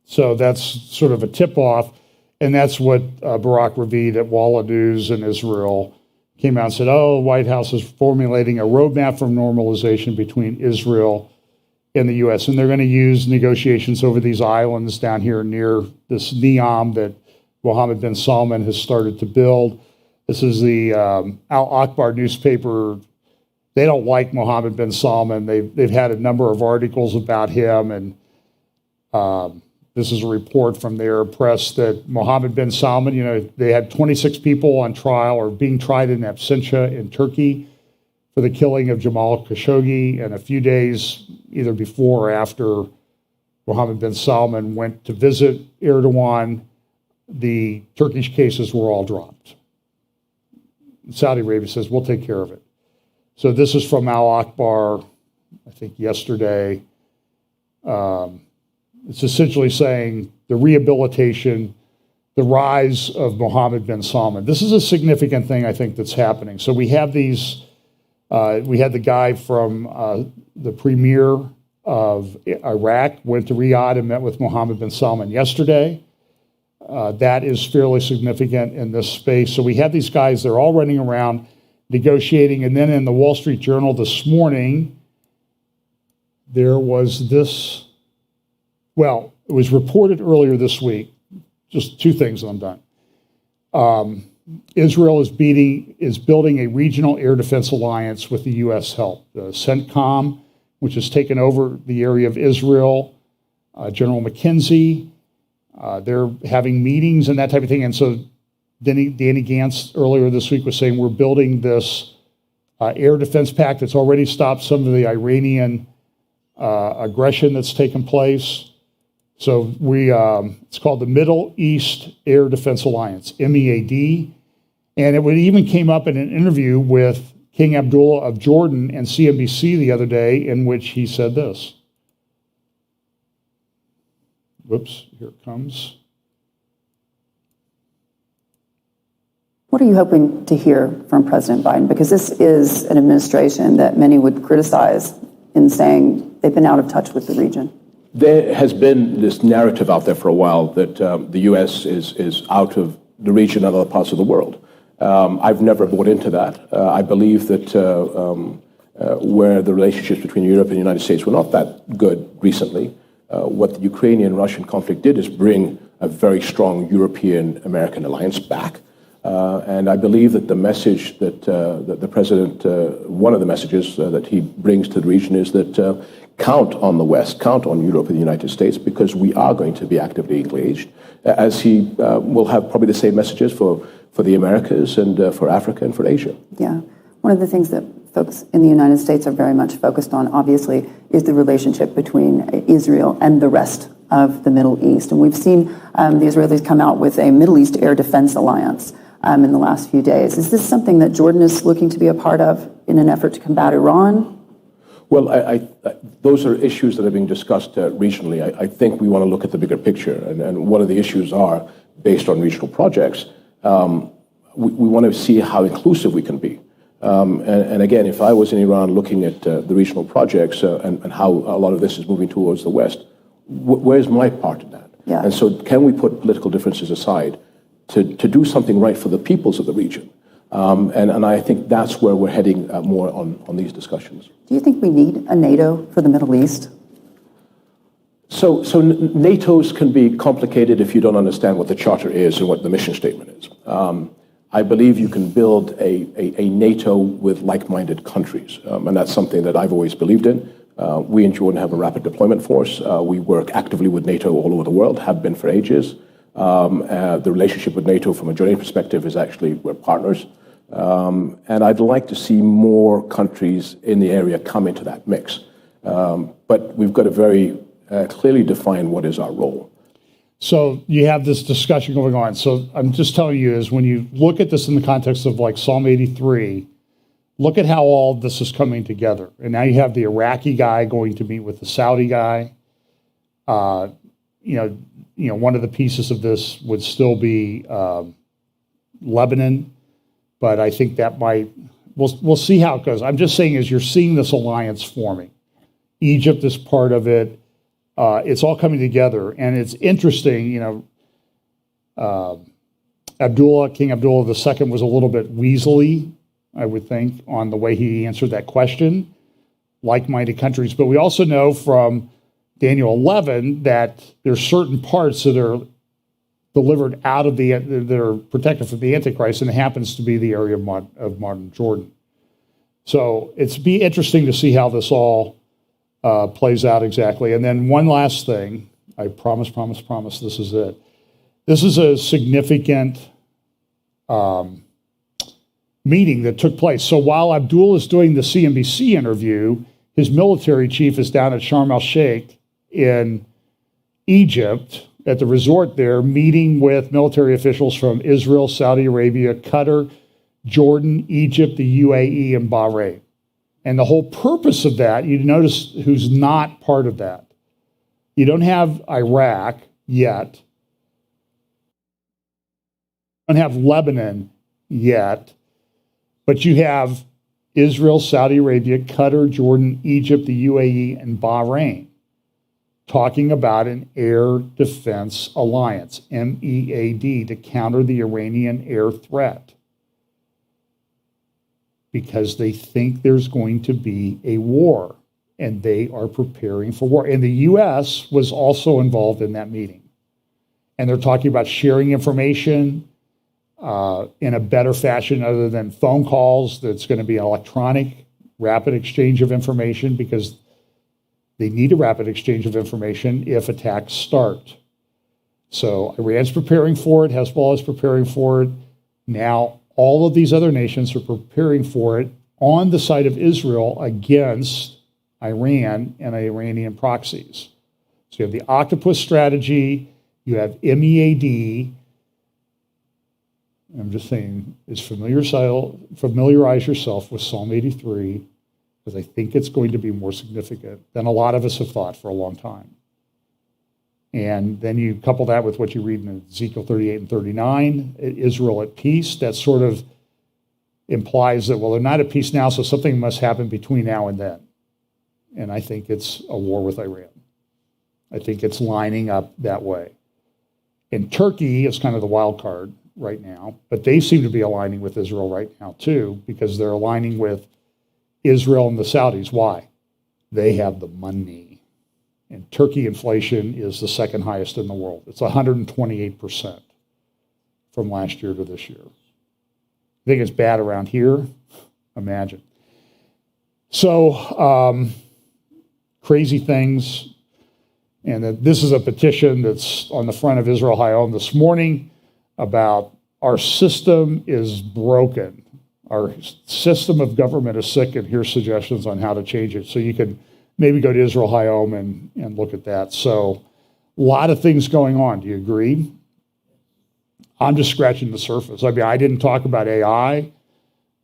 So that's sort of a tip-off, and that's what Barak Ravid at Walla News in Israel came out and said, the White House is formulating a roadmap for normalization between Israel and the U.S., and they're going to use negotiations over these islands down here near this NEOM that Mohammed bin Salman has started to build. This is the Al-Akhbar newspaper. They don't like Mohammed bin Salman. They've had a number of articles about him, and this is a report from their press that Mohammed bin Salman, they had 26 people on trial or being tried in absentia in Turkey for the killing of Jamal Khashoggi, and a few days either before or after Mohammed bin Salman went to visit Erdogan, the Turkish cases were all dropped. Saudi Arabia says, we'll take care of it. So this is from Al-Akhbar, I think yesterday. It's essentially saying the rehabilitation, the rise of Mohammed bin Salman. This is a significant thing, I think, that's happening. So we have these, we had the guy from the premier of Iraq went to Riyadh and met with Mohammed bin Salman yesterday. That is fairly significant in this space. So we have these guys, they're all running around negotiating. And then in the Wall Street Journal this morning, there was this, well, it was reported earlier this week, just two things and I'm done. Israel is building a regional air defense alliance with the U.S. help. CENTCOM, which has taken over the area of Israel, General McKenzie, they're having meetings and that type of thing. And so Danny Gantz earlier this week was saying we're building this air defense pact that's already stopped some of the Iranian aggression that's taken place. So it's called the Middle East Air Defense Alliance, MEAD. And it even came up in an interview with King Abdullah of Jordan and CNBC the other day in which he said this. Whoops, here it comes. What are you hoping to hear from President Biden? Because this is an administration that many would criticize in saying they've been out of touch with the region. There has been this narrative out there for a while that the U.S. is out of the region and other parts of the world. I've never bought into that. I believe that where the relationships between Europe and the United States were not that good recently, what the Ukrainian-Russian conflict did is bring a very strong European-American alliance back. And I believe that the message that the president, one of the messages that he brings to the region is that count on the West, count on Europe and the United States, because we are going to be actively engaged, as he will have probably the same messages for the Americas and for Africa and for Asia. Yeah. One of the things that folks in the United States are very much focused on, obviously, is the relationship between Israel and the rest of the Middle East. And we've seen the Israelis come out with a Middle East Air Defense Alliance in the last few days. Is this something that Jordan is looking to be a part of in an effort to combat Iran? Well, those are issues that are being discussed regionally. I think we want to look at the bigger picture. And one of the issues are based on regional projects. We want to see how inclusive we can be. And again, if I was in Iran looking at the regional projects and how a lot of this is moving towards the West, where's my part in that? Yeah. And so can we put political differences aside to do something right for the peoples of the region? And I think that's where we're heading more on these discussions. Do you think we need a NATO for the Middle East? So NATO's can be complicated if you don't understand what the charter is and what the mission statement is. I believe you can build a NATO with like-minded countries, and that's something that I've always believed in. We in Jordan have a rapid deployment force. We work actively with NATO all over the world, have been for ages. The relationship with NATO from a Jordanian perspective is actually we're partners. And I'd like to see more countries in the area come into that mix. But we've got to very clearly define what is our role. So you have this discussion going on. So I'm just telling you is when you look at this in the context of like Psalm 83, look at how all this is coming together. And now you have the Iraqi guy going to meet with the Saudi guy. You know, one of the pieces of this would still be Lebanon, but I think that we'll see how it goes. I'm just saying as you're seeing this alliance forming, Egypt is part of it. It's all coming together, and it's interesting. You know, King Abdullah II was a little bit weaselly, I would think, on the way he answered that question. Like-minded countries, but we also know from Daniel 11 that there's certain parts that are delivered out of that are protected from the Antichrist, and it happens to be the area of modern Jordan. So it's be interesting to see how this all plays out exactly. And then one last thing, I promise, this is it. This is a significant meeting that took place. So while Abdul is doing the CNBC interview, his military chief is down at Sharm el-Sheikh in Egypt at the resort there, meeting with military officials from Israel, Saudi Arabia, Qatar, Jordan, Egypt, the UAE, and Bahrain. And the whole purpose of that, you notice who's not part of that. You don't have Iraq yet. don't have Lebanon yet, but you have Israel, Saudi Arabia, Qatar, Jordan, Egypt, the UAE, and Bahrain talking about an air defense alliance, MEAD, to counter the Iranian air threat, because they think there's going to be a war, and they are preparing for war. And the U.S. was also involved in that meeting. And they're talking about sharing information in a better fashion other than phone calls. That's going to be electronic, rapid exchange of information, because they need a rapid exchange of information if attacks start. So Iran's preparing for it. Hezbollah is preparing for it. Now, all of these other nations are preparing for it on the side of Israel against Iran and Iranian proxies. So you have the octopus strategy, you have MEAD. I'm just saying, familiarize yourself with Psalm 83, because I think it's going to be more significant than a lot of us have thought for a long time. And then you couple that with what you read in Ezekiel 38 and 39, Israel at peace. That sort of implies that, well, they're not at peace now, so something must happen between now and then. And I think it's a war with Iran. I think it's lining up that way. And Turkey is kind of the wild card right now, but they seem to be aligning with Israel right now too, because they're aligning with Israel and the Saudis. Why? They have the money. And Turkey inflation is the second highest in the world. It's 128% from last year to this year. I think it's bad around here. Imagine. So, crazy things. And this is a petition that's on the front of Israel Hayom this morning about our system is broken. Our system of government is sick, and here's suggestions on how to change it. So you can maybe go to Israel Hayom and look at that. So a lot of things going on. Do you agree? I'm just scratching the surface. I mean, I didn't talk about AI.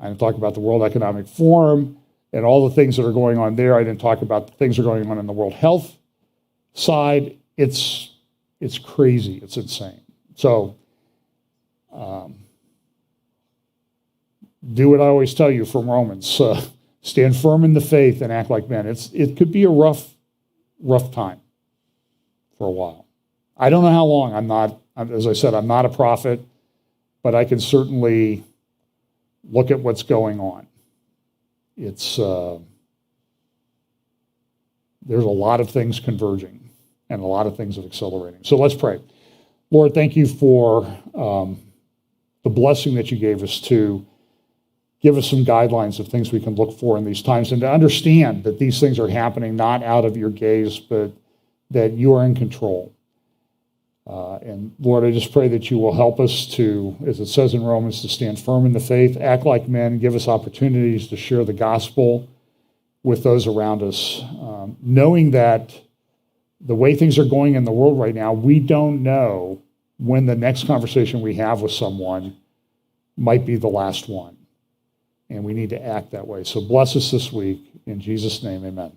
I didn't talk about the World Economic Forum and all the things that are going on there. I didn't talk about the things that are going on in the World Health side. It's crazy. It's insane. So do what I always tell you from Romans. Stand firm in the faith and act like men. It could be a rough time for a while. I don't know how long. As I said, I'm not a prophet, but I can certainly look at what's going on. It's there's a lot of things converging and a lot of things accelerating. So let's pray. Lord, thank you for the blessing that you gave us to give us some guidelines of things we can look for in these times, and to understand that these things are happening not out of your gaze, but that you are in control. And Lord, I just pray that you will help us to, as it says in Romans, to stand firm in the faith, act like men, give us opportunities to share the gospel with those around us, knowing that the way things are going in the world right now, we don't know when the next conversation we have with someone might be the last one. And we need to act that way. So bless us this week. In Jesus' name, amen.